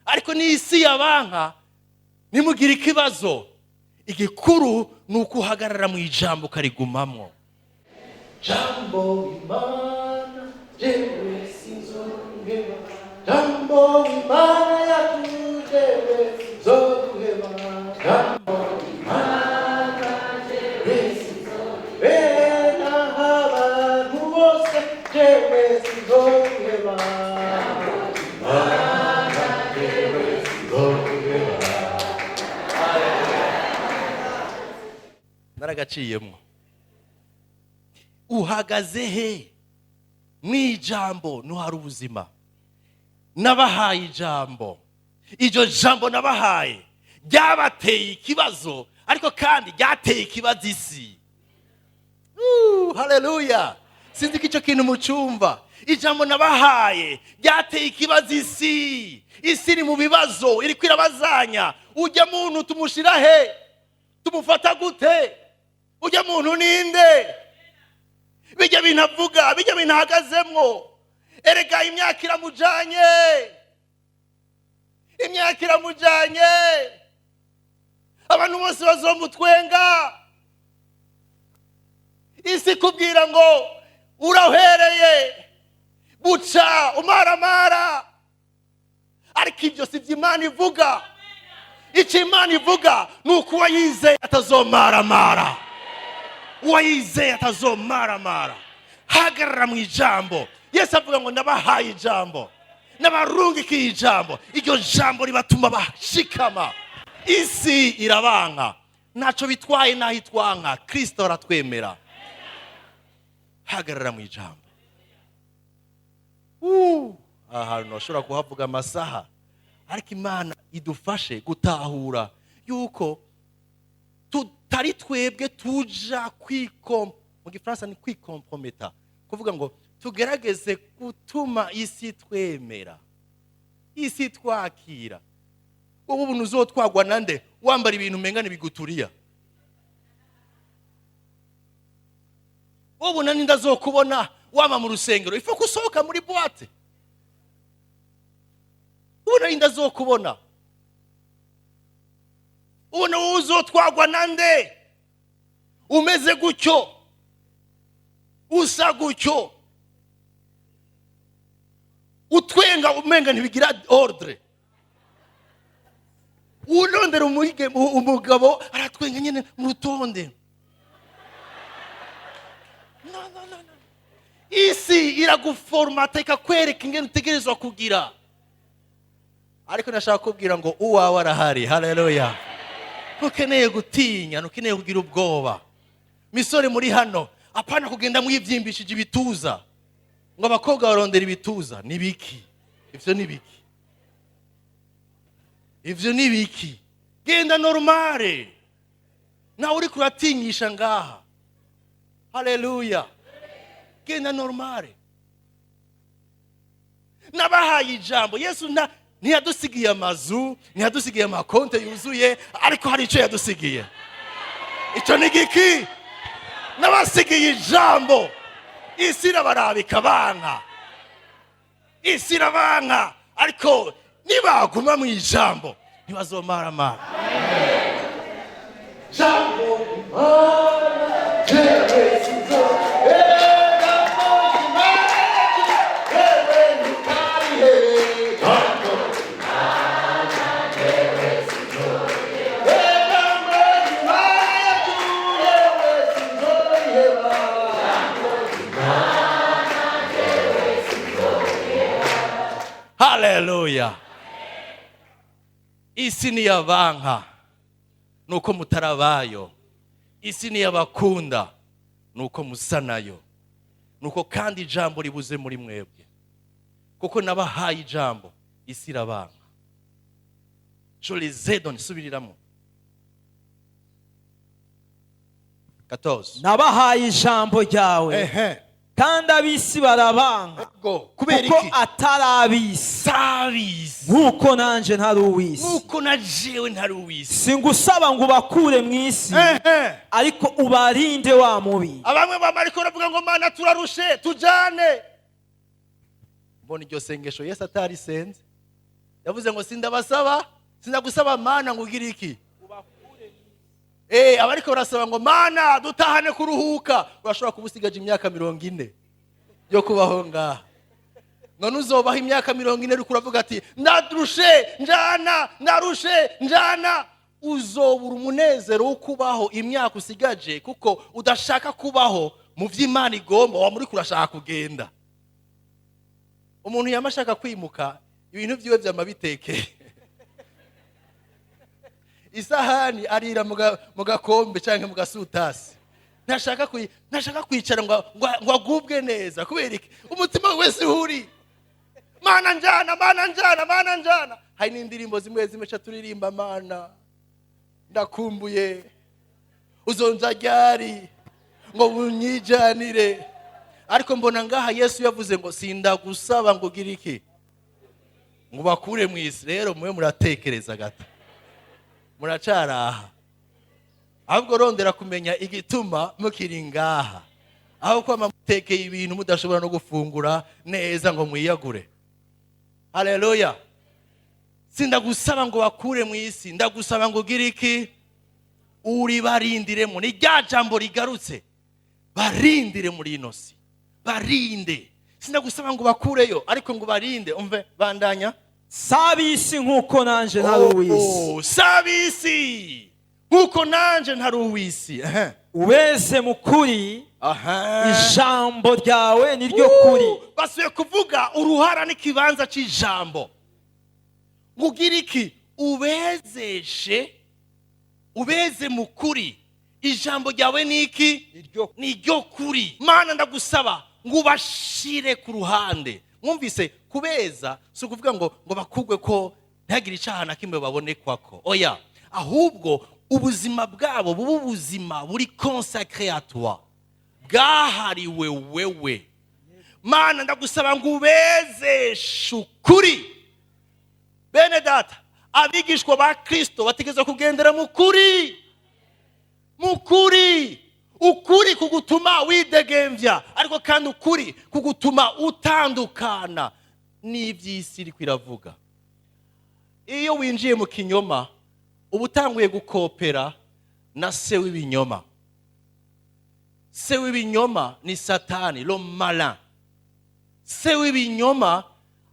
ariko ni isi yabanka nimugire ikibazo, igikuru nuko uhagarara mu ijambo karigumamwo. Jambo imana jewe sinzoheba, jambo imana yakujewe sinzoheba, jambo imana jewe sinzoheba, abantu bose jewe sinzoheba, imana jewe sinzoheba. Naragaciyemwo. Uhagaze he mwijambo nuhari ubuzima. Nabahaye ijambo, iryo jambo nabahaye ryabateye ikibazo, ariko kandi ryateye ikibazo isi. Haleluya. Sinzi ko icyo kintu mucumva. Ijambo nabahaye ryateye ikibazo isi. Isi iri mu bibazo, iri kwirabazanya. Ujya muntu tumushira he? Tumufata gute? Ujya muntu ninde? Bijya binavuga, bijya binahagazemwo. Erega imyaka iramujanye. Imyaka iramujanye. Abantu bose bazomutwenga. Isi kubwira ngo urahereye, buca umaramara. Ariko ibyo si Imana ivuga. Icyo Imana ivuga nuko uwayizeye atazomaramara. Uwayizeye atazomaramara. Hagarara mu ijambo. Yesu avuga ngo nabahaye ijambo, nabarungikiye ijambo. Iryo jambo ribatuma bashikama. Isi irabanka, naco bitwaye naho itwanka. Kristo aratwemera. Hagarara mu ijambo. Ahantu nashobora kuhavuga amasaha, ariko Imana idufashe gutahura yuko tutari twebwe tuja mu Gifaransa ni kwikomprometa, kuvuga ngo tugerageze gutuma isi twemera, isi twakira. Ubu buntu uzotwagwa nande wambara ibintu mengane biguturiya? Ubu nani ndazokubona wama mu rusengero ifa kusohoka muri boîte? Ubu nani ndazokubona? Ubu uzotwagwa nande umeze gutyo, usa gutyo, utwenga umenga ntibigira ordre? Urondera umugabo aratwenga nyene mu rutonde. No. Isi iraguformata ikakwereka ingene utegerezwa kugira. Ariko nashaka kubwira ngo uwawe arahari. Haleluya. Ntukeneye gutinya, ntukeneye kugira ubwoba. Misore muri hano, apana kugenda mwivyimbishije ibituza ngo abakobwa barondera ibituza. Nibiki ivyo? Nibiki ivyo? Nibiki? Genda normale. Nawe uri kuratinyisha ngaha. Haleluya. Genda normale. Nabahaye ijambo. Yesu ntiyadusigiye amazu, ntiyadusigiye amakonte yuzuye, ariko hari icyo yadusigiye. Icyo ni giki? Nabasigiye ijambo. Isi irabarabika banka. Isi irabanka, ariko nibaguma mu ijambo ntibazomaramara. Jambo imana jewe sinzoheba. Haleluya. Isi ni yabanka nuko mutarabayo. Isi ni yabakunda nuko musanayo. Nuko kandi ijambo ribuze muri mwebwe. Kuko nabahaye ijambo, isi irabanka. Je les ai donné, subiriramo 14. Nabahaye ijambo ryawe kandi abisi barabanka kuko atarabisi nkuko nanje ntari uwisi. Nuko najewe ntari uwisi. Singusaba ngo bakure mwisi, ariko ubarinde wa mubi. Abamwe bamariko baravuga ngo Mana turarushe tujane. mbona iryo sengesho Yesu atarisenze. Yavuze ngo sindagusaba mana ngo ugire iki. Abariko barasaba ngo mana dutahane kuruhuka, urashobora kubusigaje imyaka 40 yo kubaho ngaha. None uzobaho imyaka 40 uri kuravuga ati ndarushe njana, uzobura umunezero wo kubaho imyaka usigaje kuko udashaka kubaho mu vy'Imana igomba, wa muri kurashaka kugenda. Umuntu yamashaka kwimuka ibintu vyiwe vyamabitekeye. Isahani arira mu gakombe canke mu gasutasi. Ntashaka kwicara ngo agubwe neza kubera iki umutima wese uri mana njana. Hari n'indirimbo zimwe ca turirimba mana ndakumbuye uzonza ryari ngo bunyijanire, ariko mbona ngaha Yesu yavuze ngo sindagusaba ngo gira iki ngo bakure mu isi. Rero mwe muratekereza gato, muracaraha, ahubwo rondera kumenya igituma mukiri ngaha, aho kwama mutekeye ibintu mudashobora no gufungura neza ngo mwiyagure. Haleluya. Sindagusaba ngo bakure mu isi, ndagusaba ngo gira iki uri barindiremo. Ni rya jambo rigarutse, barindire muri ino si, barinde. Sindagusaba ngo bakureyo ariko ngo barinde. Umve bandanya. Sabisi nkuko nanje ntari uwisi. Sabisi nkuko nanje ntari uwisi. Ubeze mukuri, ijambo ryawe niryo kuri. Basuye kuvuga uruhara n'ikibanza cy'ijambo. Ngugira iki ubeze mukuri, ijambo ryawe niki niryo kuri. Mana ndagusaba ngo ubashire ku ruhande. Mwumvise kubeza si ukuvuga ngo bakugwe ko ntagire icyaha na kimwe babonekwako. Oya, ahubwo ubuzima bwabo bubu ubuzima buri consacré à toi, bwahariwe wewe. Mana ndagusaba ngo ubezeshe ukuri. Bene data, abigishwa ba Kristo bategeza kugendera mukuri. Ukuri kugutuma widegemvya, ariko kandi ukuri kugutuma utandukana n'ivy'isi iri kwiravuga. Iyo winjiye mu kinyoma ubutanguye gukopera na se w'ibinyoma. Se w'ibinyoma ni Satani, lo malin. Se w'ibinyoma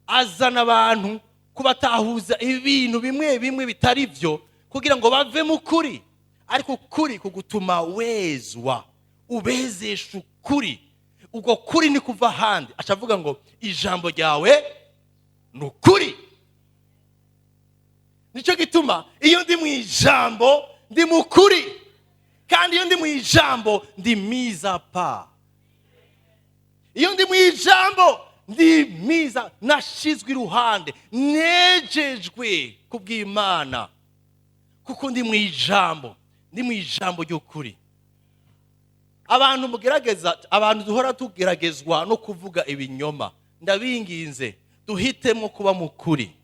azana abantu kubatahuza ibintu bimwe bitari byo kugira ngo bave mu kuri, ariko kuri kugutuma wezwa, ubezesha ukuri. Ubwo kuri ni kuva handi, acavuga ngo ijambo ryawe nukuri. Nico gituma iyo ndi mu ijambo ndi mukuri, kandi iyo ndi mu ijambo ndi miza pa. Iyo ndi mu ijambo ndi miza, nashizwe iruhande, nejejwe kubw'Imana, kuko ndi mu ijambo ry'ukuri. Abantu duhora tugeragezwa no kuvuga ibinyoma, ndabinginze duhitemo kuba mukuri,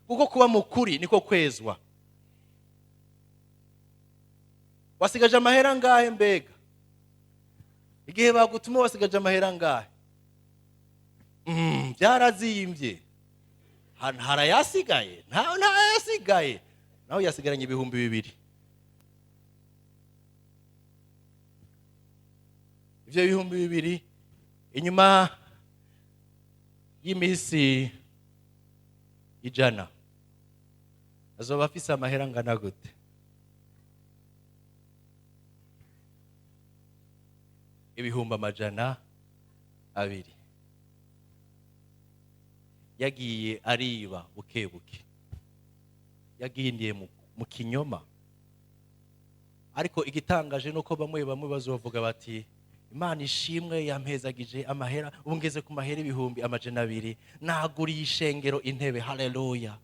kuko kuba mukuri niko kwezwa. Wasigaje amahera ngahe mbega? Igihe bagutuma wasigaje amahera ngahe? Byarazimbye. Harayasigaye? Nta yasigaye. Naho yasigaranye 2,000. Ibyo 2,000 inyuma y'imisi 100 azoba afise amahera ngana gute? Ibihumbi 200. Yagiye ariba bukebuke, yagindiye mu kinyoma. Ariko igitangaje nuko bamwe bazovuga bati Imana ishimwe yampezagije amahera, ubungeze ku mahera 200 naguriye ishengero intebe. Haleluya.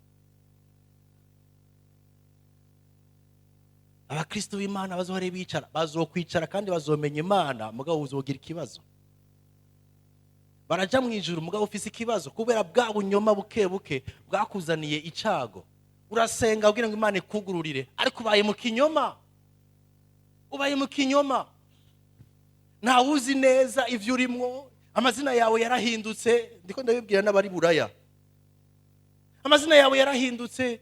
Abakristo b'Imana bazohore bicara, bazokwicara kandi bazomenya Imana, mugabo uzogira ikibazo. Baraja mu ijuru mugabo ufise ikibazo kubera bwa bunyoma bukebuke bwakuzaniye icago. Urasenga ugira ngo Imana ikugururire, ariko ubaye mu kinyoma. Nta uzi neza ivyo urimo, amazina yawe yarahindutse, ndiko ndabibwira n'abari buraya. Amazina yawe yarahindutse,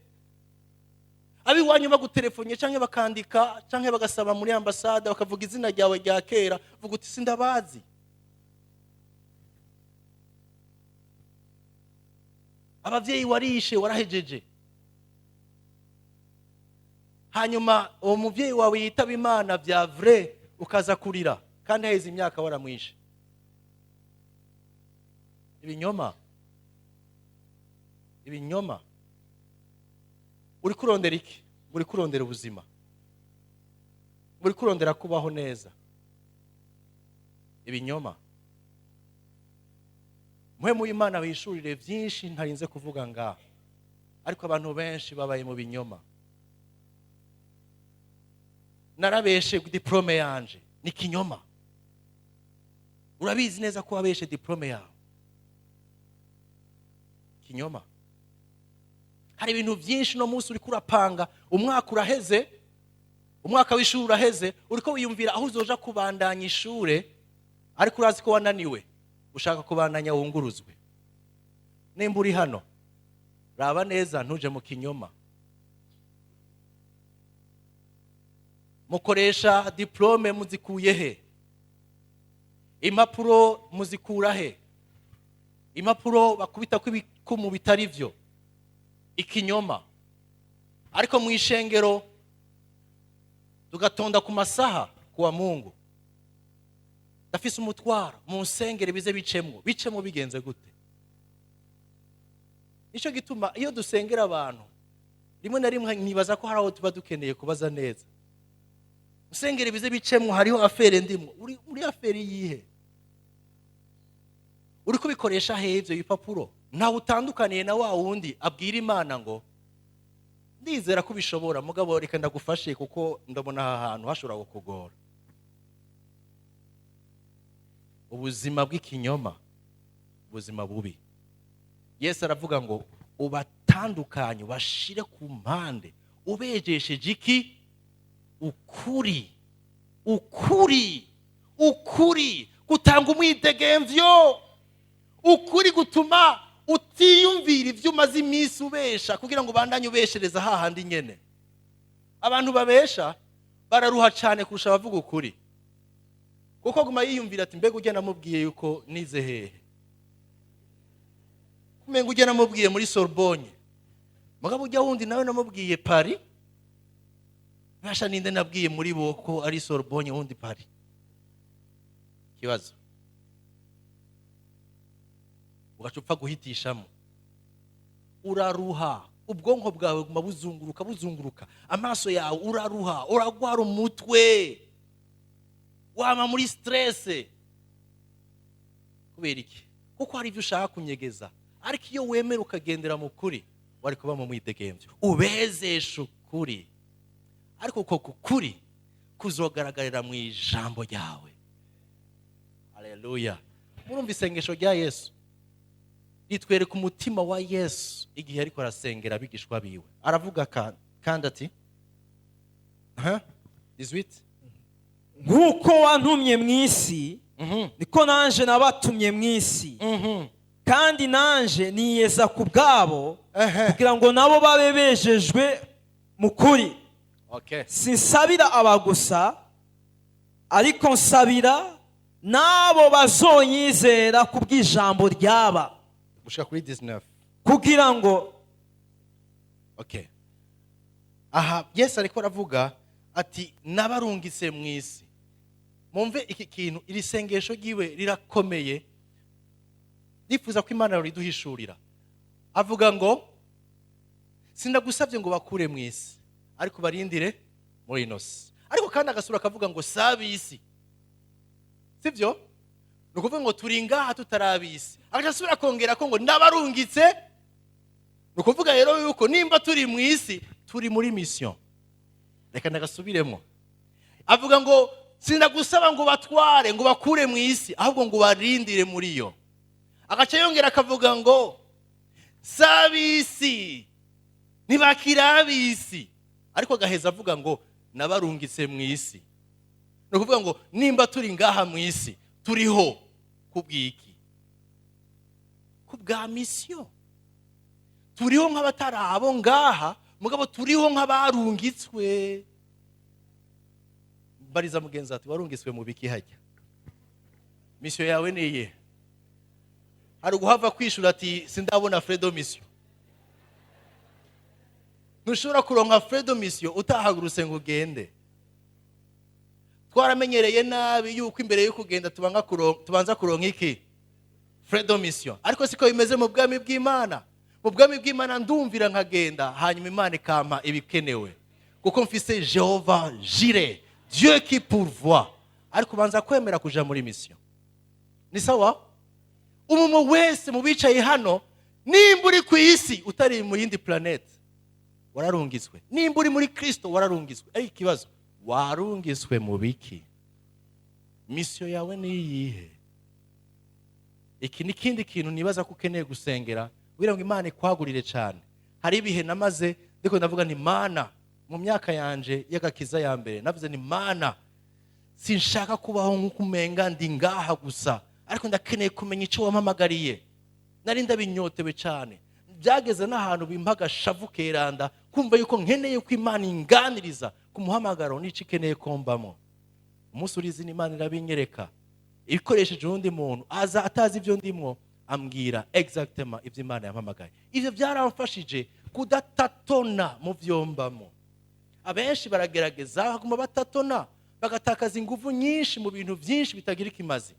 abiwanyu bagutelefone canke bakandika canke bagasaba muri ambasade bakavuga izina ryawe rya kera, vuga uti sindabazi. Abavyeyi warishe warahejeje, hanyuma uwo muvyeyi wawe yitaba Imana vya vrai ukaza kurira kandi haheze imyaka waramwishe. Ibinyoma. Uri kurondera iki? Uri kurondera ubuzima, uri kurondera kubaho neza. Ibinyoma. Muhemu w'Imana wishurire vyinshi ntarinze kuvuga ngaha, ariko abantu benshi babaye mu binyoma. Narabeshe diplome yanje ni kinyoma. Urabizi neza ko wabeshe diplome yawe. Kinyoma. Hari ibintu byinshi no munsi uri kurapanga, umwaka uraheze, umwaka w'ishuri uraheze, uriko wiyumvira aho uzoja kubandanya ishure, ariko urazi ko wananiwe, ushaka kubandanya wunguruzwe. Nimba uri hano, raba neza ntuje mu kinyoma. Mukoresha diplome muzikuye he? Impapuro muzikura he? Impapuro bakubita kw'ibikumu bitari vyo. Ikinyoma. Ariko mu ishengero tugatonda ku masaha kuwa Mungu. Dafise umutwara mu nsengero bize bicemwo bigenze gute? Nico gituma iyo dusengera abantu rimwe na rimwe nibaza ko haraho tuba dukeneye kubaza neza. Usengere bize bicemwo hariho afere ndimwo. Uri afere yihe? Uri kubikoresha he ivyo bipapuro? Ntawe utandukaniye na wa wundi abwira Imana ngo ndizera ko bishobora, mugabo reka ndagufashe kuko ndabona aha hantu hashobora kukugora. Ubuzima bw'ikinyoma, ubuzima bubi. Yesu aravuga ngo ubatandukanye, bashire ku mpande, ubejesheje iki? Ukuri gutanga umwidegemvyo. Ukuri gutuma utiyumvira ivyo umaze iminsi ubesha kugira ngo bandanye ubeshereza hahandi nyene. Abantu babesha bararuha cyane kurusha abavuga ukuri, kuko guma yiyumvira ati mbega ujya namubwiye yuko nize hehe, kumenga ujya namubwiye muri Sorbonne, mugabo ujya wundi nawe namubwiye Paris, nasha ninde nabwiye muri boko ari Sorbonne wundi Paris. Kibazo ugacupfa guhitishamo, uraruha, ubwonko bwawe guma buzunguruka, amaso yawe uraruha, uragwara umutwe, wama muri stress. Kubera iki? Kuko hari ivyo ushaka kunyegeza, ariko iyo wemera ukagendera mu kuri wari kuba mu mwidegemvyo, ubezesha ukuri, ariko uko kuri kuzogaragarira mu ijambo ryawe. Haleluya. Murumva isengesho rya Yesu ritwereka umutima wa Yesu igihe ariko arasengera abigishwa biwe. Aravuga kandi ati nk'uko wantumye mw'isi niko nanje nabatumye mw'isi, kandi nanje niyeza ku bwabo kugira ngo nabo babe bejejwe mu kuri. Sinsabira abagusa, ariko nsabira nabo bazonyizera ku bw'ijambo ryaba. Mushaka kuri 19 kugira ngo aha Yesu ariko aravuga ati nabarungitse mw'isi. Mumve iki kintu, iri sengesho giwe rirakomeye, nifuza ko Imana riduhishurira. Avuga ngo sindagusabye ngo bakure mw'isi, ariko barindire muri inosi. Ariko kandi agasura akavuga ngo sabisi, sivyo? Nukuvuga ngo turi ngaha tutarabisi. Agasura kongera ko ngo nabarungitse. Nukuvuga rero yuko nimba turi mw'isi turi muri mission. Reka ndagasubiremo. Avuga ngo sindagusaba ngo batware ngo bakure mw'isi, ahubwo ngo barindire muri yo. Agaca yongera akavuga ngo sabisi ntibakirabisi, ariko gaheza avuga ngo nabarungitse mw'isi. Nukuvuga ngo nimba turi ngaha mw'isi turiho kubwiki kubwa mission turiho nk'abatarabo ngaha mugabo turiho nk'abarungitswe bariza mugenzi ati warungitswe mu biki hajya mission yawe niye hari guhava kwishura ati sindabona fredo mission ntushobora kuronka fredo mission utahagurutse ngo ugende twaramenyereye nabi yuko imbere yo kugenda tubanza kuronka iki fredo mission ariko siko bimeze mu bwami bw'Imana mu bwami bw'Imana ndumvira nkagenda hanyuma Imana ikampa ibikenewe kuko mfise Jehova Jireh Dieu qui pourvoit ariko banza kwemera kuja muri mission ni sawa umumu wese mu bicaye hano nimba uri ku isi utari mu yindi planete wararungitswe nimba uri muri Kristo wararungitswe ari ikibazo warungitswe mu biki mission yawe ni iyihe iki nikindi kintu nibaza ko ukeneye gusengera kugira ngo Imana ikwagurire cyane hari ibihe namaze ndiko ndavuga nti Mana mu myaka yanje y'agakiza ya mbere navuze ni Mana sinshaka kubaho nk'ukumenga ndi ngaha gusa ariko ndakeneye kumenya icyo wampamagariye nari ndabinyotewe cyane byageze n'ahantu bimpaga shavu keranda kumva yuko nkeneye ko Imana inganiriza ku muhamagaro n'icyo ikeneye kombamo umunsi urizi Imana irabinyereka ikoresheje undi muntu aza atazi ibyo ndimwo ambwira exactement ibyo Imana yampamagaye ivyo byaramfashije kudatatona mu vyombamo abenshi baragerageza baguma batatona bagatakaza ingufu nyinshi mu bintu byinshi bitagira ikimazi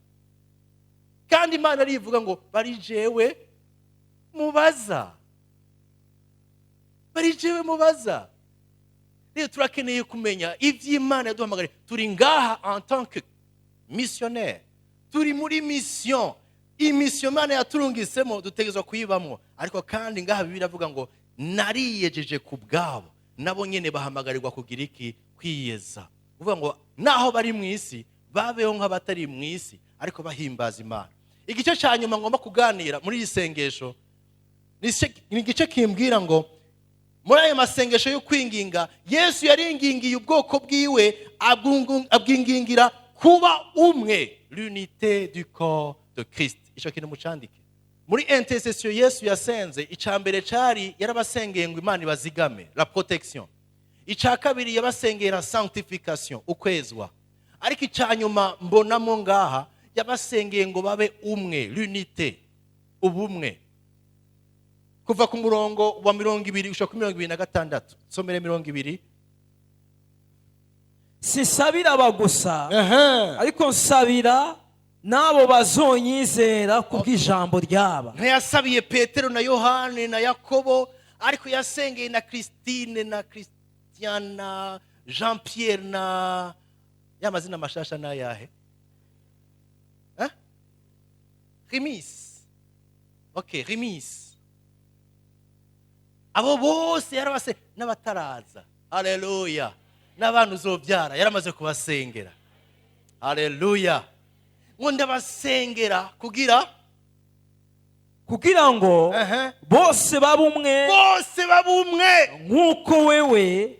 kandi Imana arivuga ngo bari jewe mubaza rero turakeneye kumenya ivy'Imana yaduhamagariye turi ngaha en tant que missionnaire turi muri mission imission Imana yaturungisemo dutegezwa kuyibamo ariko kandi ngaha Bibiliya avuga ngo nariyejeje ku bwabo nabo nyene bahamagarirwa kugira iki kwiyeza uvuga ngo naho bari mu isi babeho nk'abatari mu isi ariko bahimbaza Imana igice cya nyuma ngomba kuganira muri iyi sengesho ni igice kimbwira ngo muri ayo masengesho yo kwinginga Yesu yaringingiye ubwoko bwiwe abwingingira kuba umwe l'unité du corps de Christ ico kintu mucandike muri intercession Yesu yasenze icambere cari yarabasengeye ngo Imana ibazigame la protection ica kabiri yabasengera sanctification ukwezwa ariko icanyuma mbonamo ngaha yabasengeye ngo babe umwe l'unité ubumwe kuva ku murongo wa 20 ushaka ku 26 somere 20 sisabira abagusa ariko nsabira nabo bazonyizera kubw'ijambo ryaba ntiyasabiye Petero na Yohane na Yakobo ariko yasengeye na Christine na Christiana Jean Pierre na yamazina mashasha na yahe Remis okay Remis abo bose yarabase n'abataraza haleluya n'abantu uzobyara yaramaze kubasengera haleluya ngo ndabasengera kugira ngo bose babumwe nk'uko wewe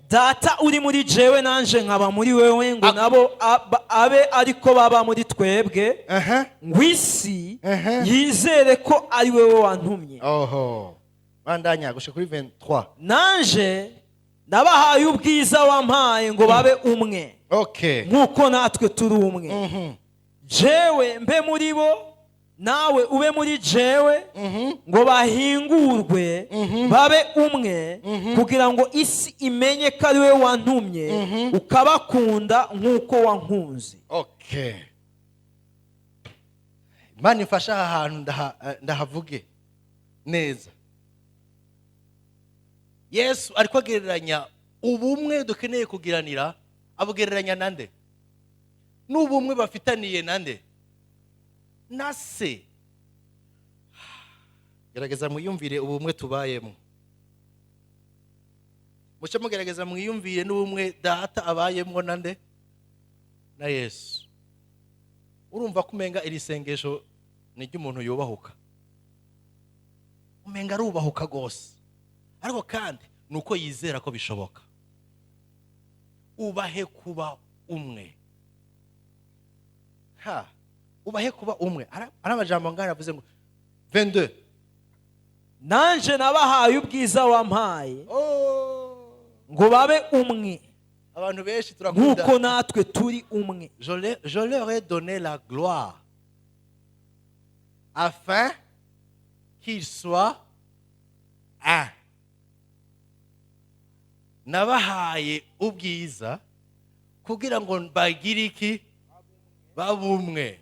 data uri muri jewe nanje nkaba muri wewe ngo nabo abe ariko baba muri twebwe ngo isi yizere ko ari wewe wantumye bandanya gushika kuri 23 nanje nabahaye ubwiza wampaye ngo babe umwe nk'uko natwe turi umwe jewe mbe muri bo nawe ube muri jewe ngo bahingurwe babe umwe kugira ngo isi imenye ko ari we wantumye ukabakunda nk'uko wankunze Imana ifasha ahantu ndahavuge neza Yesu ariko agereranya ubumwe dukeneye kugiranira abugereranya nande n'ubumwe bafitaniye nande nase gerageza mwiyumvire ubumwe tubayemo mucyo mugerageza mwiyumvire n'ubumwe data abayemo nande na Yesu urumva kumenga iri sengesho ni ry'umuntu yubahuka umenga rubahuka gose ariko kandi nuko yizera ko bishoboka ubahe kuba umwe ubahe kuba umwe. Ari amajambo ngana yavuze ngo 22. nanje nabahaye ubwiza wampaye ngo babe umwe Abantu benshi turakunda. nkuko natwe turi umwe. Je leur ai donné la gloire afin qu'ils soient un. Nabahaye ubwiza kugira ngo bagire iki? Babumwe.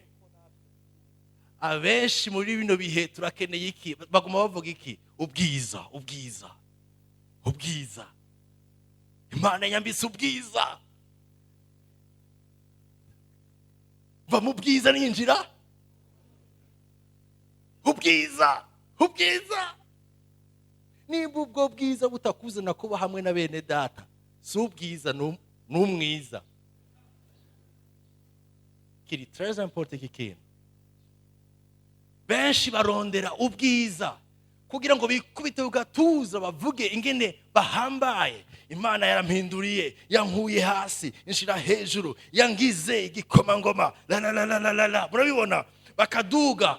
Abenshi muri bino bihe turakeneye iki? Baguma bavuga iki? Ubwiza, ubwiza, ubwiza. Imana yambise ubwiza. Va mu bwiza ninjira. Ubwiza, ubwiza. Nimba ubwo bwiza butakuzana kuba hamwe na bene data, si ubwiza n'umwiza. Kiri très important iki kintu. Benshi barondera ubwiza kugira ngo bikubite ugatuza bavuge ingene bahambaye. Imana yarampinduriye, yankuye hasi, inshira hejuru, yangize igikomangoma. La la la la la la. Murabibona bakaduga.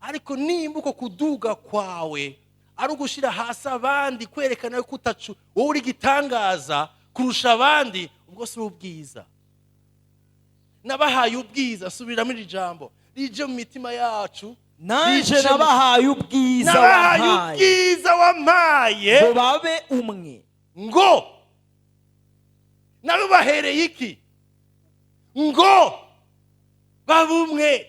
Ariko nimba uko kuduga kwawe ari ugushira hasi abandi, kwerekana ko utacu wowe uri gitangaza kurusha abandi, ubwo si ubwiza. Nabahaye ubwiza, subiramo iri jambo rije mu mitima yacu. nanje nabahaye ubwiza wampaye ngo babe umwe. Ngo nabo bahereye iki? Ngo babe umwe.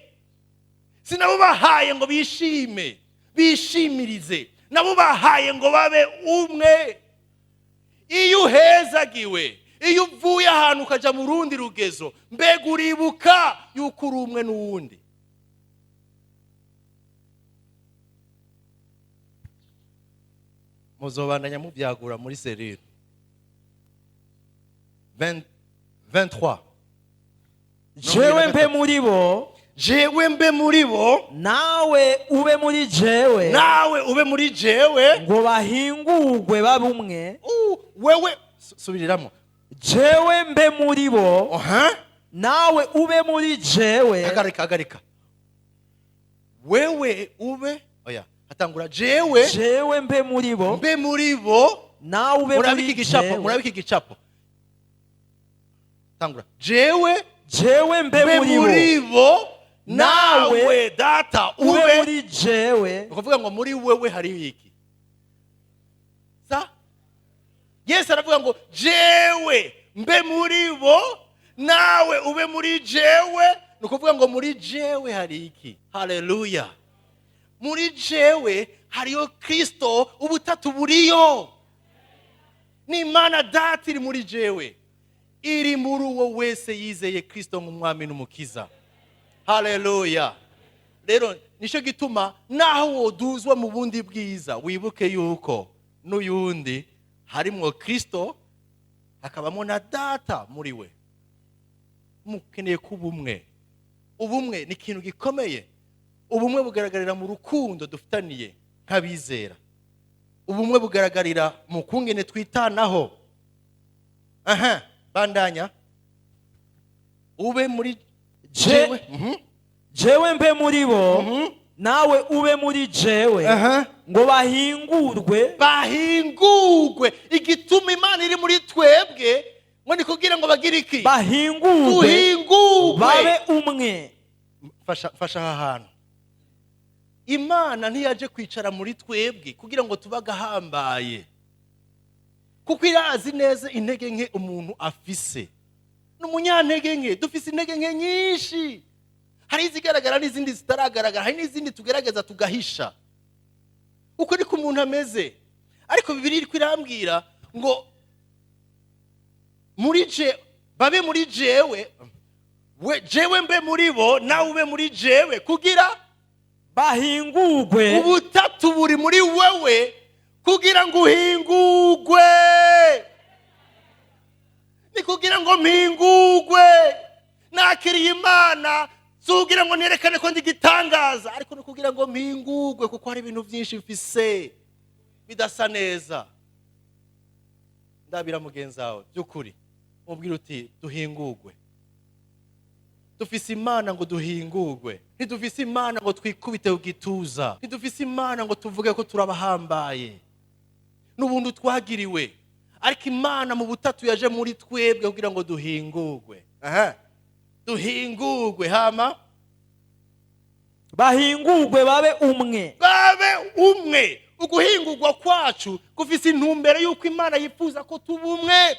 Sinabo bahaye ngo bishime, bishimirize. Nabo bahaye ngo babe umwe. Iyo uhezagiwe, iyo uvuye ahantu ukaja mu rundi rugezo, mbega uribuka yuko uri umwe n'uwundi. Muzobandanya mubyagura muri serire 23. jewe mbe muri bo, jewe mbe muri bo, nawe ube muri jewe, nawe ube muri jewe, ngo bahingurwe babe umwe. Wewe subiriramo. jewe mbe muri bo, nawe ube muri jewe. Agarika. Wewe ube, oya, hatangura jewe mbe muri bo, nawe ube muri jewe. Murabiki gicapo. Tangura. Jewe mbe muri bo, nawe data ube muri jewe. Ukuvuga ngo muri wewe hari iki? Sa? Yesu aravuga ngo jewe mbe muri bo, nawe ube muri jewe. Nukuvuga ngo muri jewe hari iki? Haleluya. Muri jewe hariyo Kristo, ubutatu buriyo. Ni Imana data iri muri jewe, iri muri uwo wese yizeye Kristo nk'umwami n'umukiza. Haleluya. Rero nisho gituma naho woduzwa mu bundi bwiza, wibuke yuko n'uyundi harimo Kristo, hakabamo na data muri we. Mukeneye kuba umwe. Ubumwe ni ikintu gikomeye. Ubumwe bugaragarira mu rukundo dufitaniye nk'abizera. Ubumwe bugaragarira mu kungene twitanaho. Bandanya. Ube muri jewe. Jewe mbe muri bo, nawe ube muri jewe, ngo bahingurwe. Igituma Imana iri muri twebwe ngo ni kugira ngo bagire iki? Bahingurwe, babe umwe. Fasha aha hantu. Imana ntiyaje kwicara muri twebwe kugira ngo tubagahambaye, kuko irazi neza intege nke umuntu afise. N'umunyantege nke, dufise intege nke nyinshi. Hari izigaragara n'izindi zitaragaragara, hari n'izindi tugerageza tugahisha. Uko niko umuntu ameze. Ariko Bibiliya iri kwirambwira ngo babe muri jewe, jewe mbe muri bo, nawe ube muri jewe, kugira bahingurwe. Ubutatu buri muri wewe kugira ngo uhingurwe. Ni kugira ngo mpingurwe. Nakiriye Imana sugira ngo nerekane ko ndi gitangaza, ariko no kugira ngo mpingurwe, kuko hari ibintu byinshi mfise bidasa neza. Ndabira mugenzi wawe byukuri, mubwira uti duhingurwe. dufise imana ngo duhingurwe, ntidufise imana ngo twikubite ku gituza, ntidufise imana ngo tuvuge ko turabahambaye. N'ubuntu twagiriwe, ariko imana mu butatu yaje muri twebwe kugira ngo duhingurwe. Duhingurwe, hama bahingurwe babe umwe. Babe umwe. Uguhingurwa kwacu gufise intumbero yuko imana yifuza ko tuba umwe.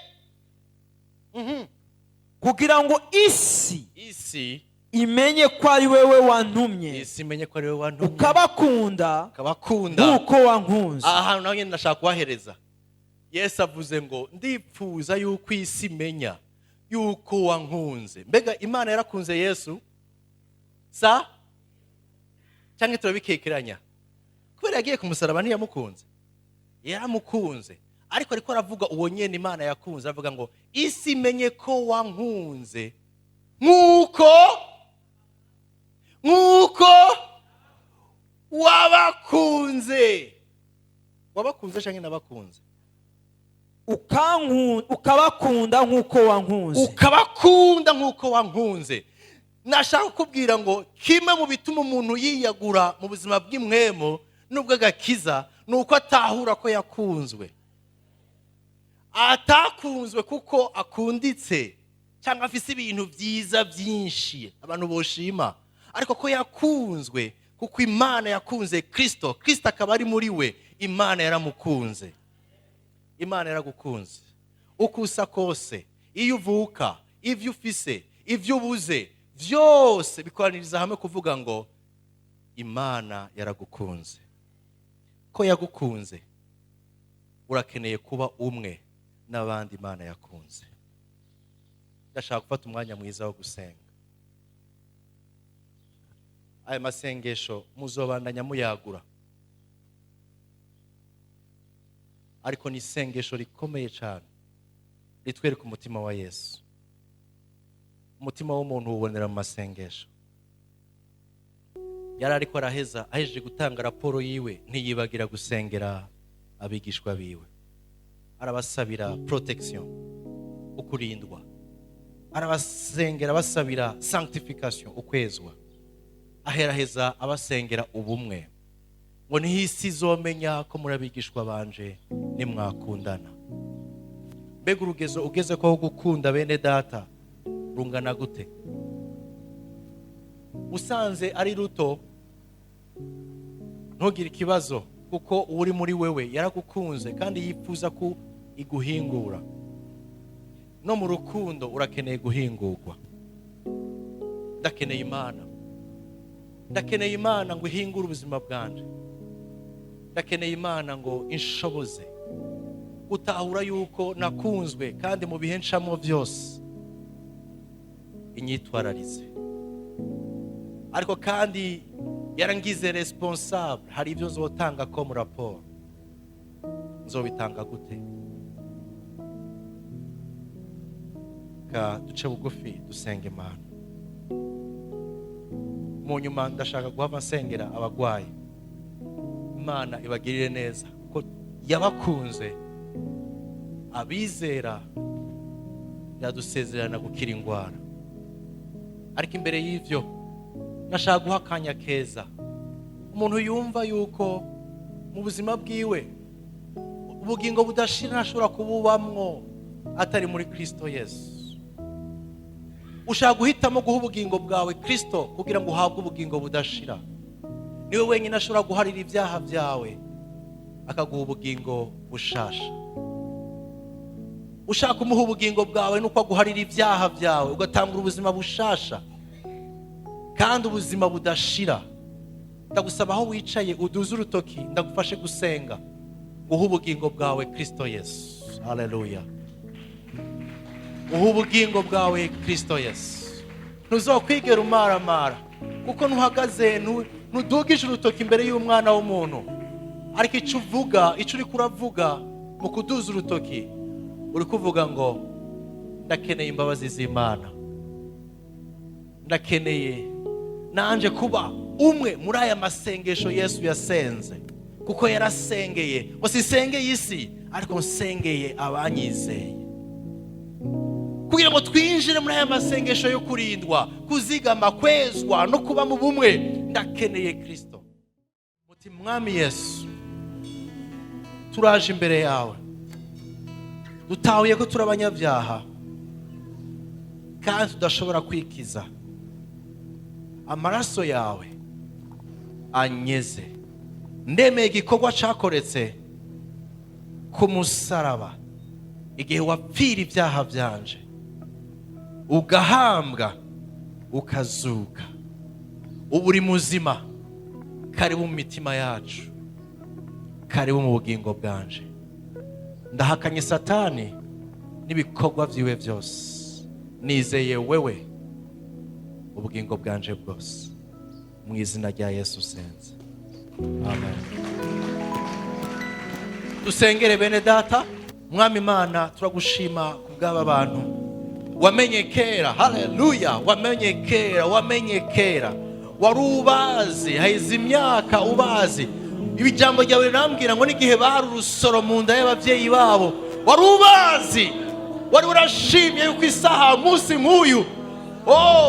Kugira ngo isi imenye ko ari wewe wantumye, isi imenye ko ari wewe wantumye, ukabakunda nk'uko wankunze. Aha hantu naho nyine ndashaka kubahereza. Yesu avuze ngo ndipfuza yuko isi imenya yuko wankunze. Mbega imana yarakunze Yesu? Cyangwa turabikekeranya? Kubera yagiye ku musaraba ntiyamukunze? Yaramukunze. Ariko aravuga uwo nyene imana yakunze, avuga ngo isi imenye ko wankunze nk'uko wabakunze. Wabakunze cyangwa nabakunze? Ukabakunda nk'uko wankunze. Ukabakunda nk'uko wankunze. Nashaka kubwira ngo kimwe mu bituma umuntu yiyagura mu buzima bw'imwemo nubwo agakiza nuko atahura ko yakunzwe. Atakunzwe kuko akunditse cyangwa afise ibintu byiza byinshi abantu boshima, ariko ko yakunzwe kuko imana yakunze Kristo akaba ari muri we. Imana yaramukunze. Imana yaragukunze. Ukusa kose, iyo uvuka, ivyo ufise, ivyo ubuze, byose bikoraniriza hamwe kuvuga ngo Imana yaragukunze. Ko yagukunze, urakeneye kuba umwe n'abandi Imana yakunze. Ndashaka gufata umwanya mwiza wo gusenga. Aya masengesho muzobandanya muyagura, ariko ni isengesho rikomeye cyane ritwereka umutima wa Yesu. Umutima w'umuntu ubonera mu masengesho. Yari ariko araheza, ahejeje gutanga raporo yiwe, ntiyibagira gusengera abigishwa biwe. Arabasabira protection, ukurindwa. Arabasengera basabira sanctification, ukwezwa. Aheraheza abasengera ubumwe, ngo ntihisi izomenya ko muri abigishwa banje nimwakundana. Mbega urugezo ugeze ko gukunda bene data rungana gute? Usanze ari ruto ntugire ikibazo, kuko uri muri wewe yaragukunze kandi yifuza ko iguhingura. No mu rukundo urakeneye guhingurwa. Ndakeneye Imana ngo ihingure ubuzima bwanje. Ndakeneye Imana ngo inshoboze gutahura yuko nakunzwe, kandi mu bihe ncamo byose inyitwararize. Ariko kandi yarangize responsable. Hari ibyo nzotanga ko mu raporo. Nzobitanga gute? Ka duce bugufi dusenga Imana. Mu nyuma ndashaka guhava nsengera abagwayi. Imana ibagirire neza ko yabakunze. Abizera yadusezerana gukira indwara. Ariko imbere y'ivyo nashaka guha akanya keza umuntu yumva yuko mu buzima bwiwe ubugingo budashira ashobora kububamwo atari muri Kristo Yesu. Ushaka guhitamo guha ubugingo bwawe Kristo kugira ngo uhabwe ubugingo budashira. Niwe wenyine ashobora guharira ibyaha byawe akaguha ubugingo bushasha. Ushaka umuha ubugingo bwawe nuko aguharira ibyaha byawe ugatanga ubuzima bushasha kandi ubuzima budashira. Ndagusaba aho wicaye uduze urutoki, ndagufashe gusenga guha ubugingo bwawe Kristo Yesu. Haleluya. Uha ubugingo bwawe Kristo Yesu. Ntuzokwigera umaramara, kuko ntuhagaze ntudugije urutoki imbere y'umwana w'umuntu. Ariko icyo uvuga, icyo uri kuravuga mu kuduza urutoki, uri kuvuga ngo ndakeneye imbabazi z'Imana. Ndakeneye nanje kuba umwe muri aya masengesho Yesu yasenze, kuko yarasengeye. Ngo sisengeye isi, ariko nsengeye abanyizeye. kugira ngo twinjire muri aya masengesho yo kurindwa, kuzigama, kwezwa no kuba mu bumwe. Ndakeneye Kristo. Muti Mwami Yesu, turaje imbere yawe, dutahuye ko turi abanyabyaha kandi tudashobora kwikiza. Amaraso yawe anyeze. Ndemeye igikorwa cyakoretse ku musaraba igihe wapfira ibyaha byanje, ugahambwa, ukazuka. Ubu uri muzima. Karibu mu mitima yacu, karibu mu bugingo bwanje. Ndahakanye Satani n'ibikorwa byiwe byose. Nizeye wewe ubugingo bwanje bwose. Mu izina rya Yesu senze. Amen. Dusengere bene data. Mwami Imana, turagushima kubw'aba bantu wamenye kera. Haleluya. Wamenye kera. Wari ubazi, haize imyaka ubazi. Ibijambo ryawe rirambwira ngo n'igihe bari urusoro mu nda y'ababyeyi babo, wari ubazi. Wari urashimye yuko isaha umunsi nk'uyu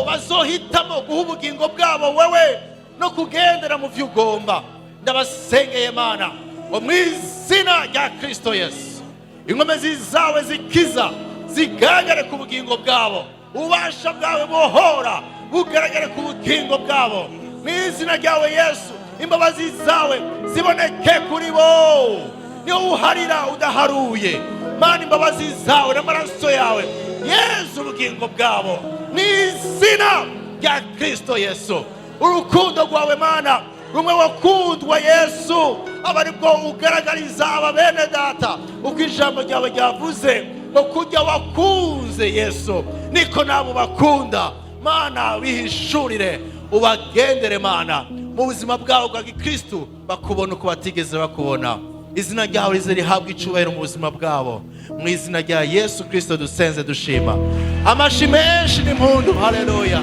bazohitamo guha ubugingo bwabo wewe no kugendera mu byo ugomba. Ndabasengeye Mana ngo mu izina rya Kristo Yesu, inkomezi zawe zikiza zigaragare ku bugingo bwabo. Ubasha bwawe buhora bugaragare ku bugingo bwabo. Mu izina ryawe Yesu, imbabazi zawe ziboneke kuri bo. Niyo uharira udaharuye Mana, imbabazi zawe n'amaraso yawe Yesu ubugingo bwabo. Mu izina rya Kristo Yesu, urukundo rwawe Mana rumwe wakundwa Yesu, abari bwo ugaragariza aba bene data uko ijambo ryawe ryavuze ngo kujya wakunze Yesu niko nabo bakunda. Mana, bihishurire, ubagendere Mana mu buzima bwabo bwa Kristo, bakubona uko batigeze bakubona. Izina ryawe rize rihabwe icubahiro mu buzima bwabo. Mu izina rya Yesu Kristo dusenze dushima. Amashi menshi n'impundu. Haleluya.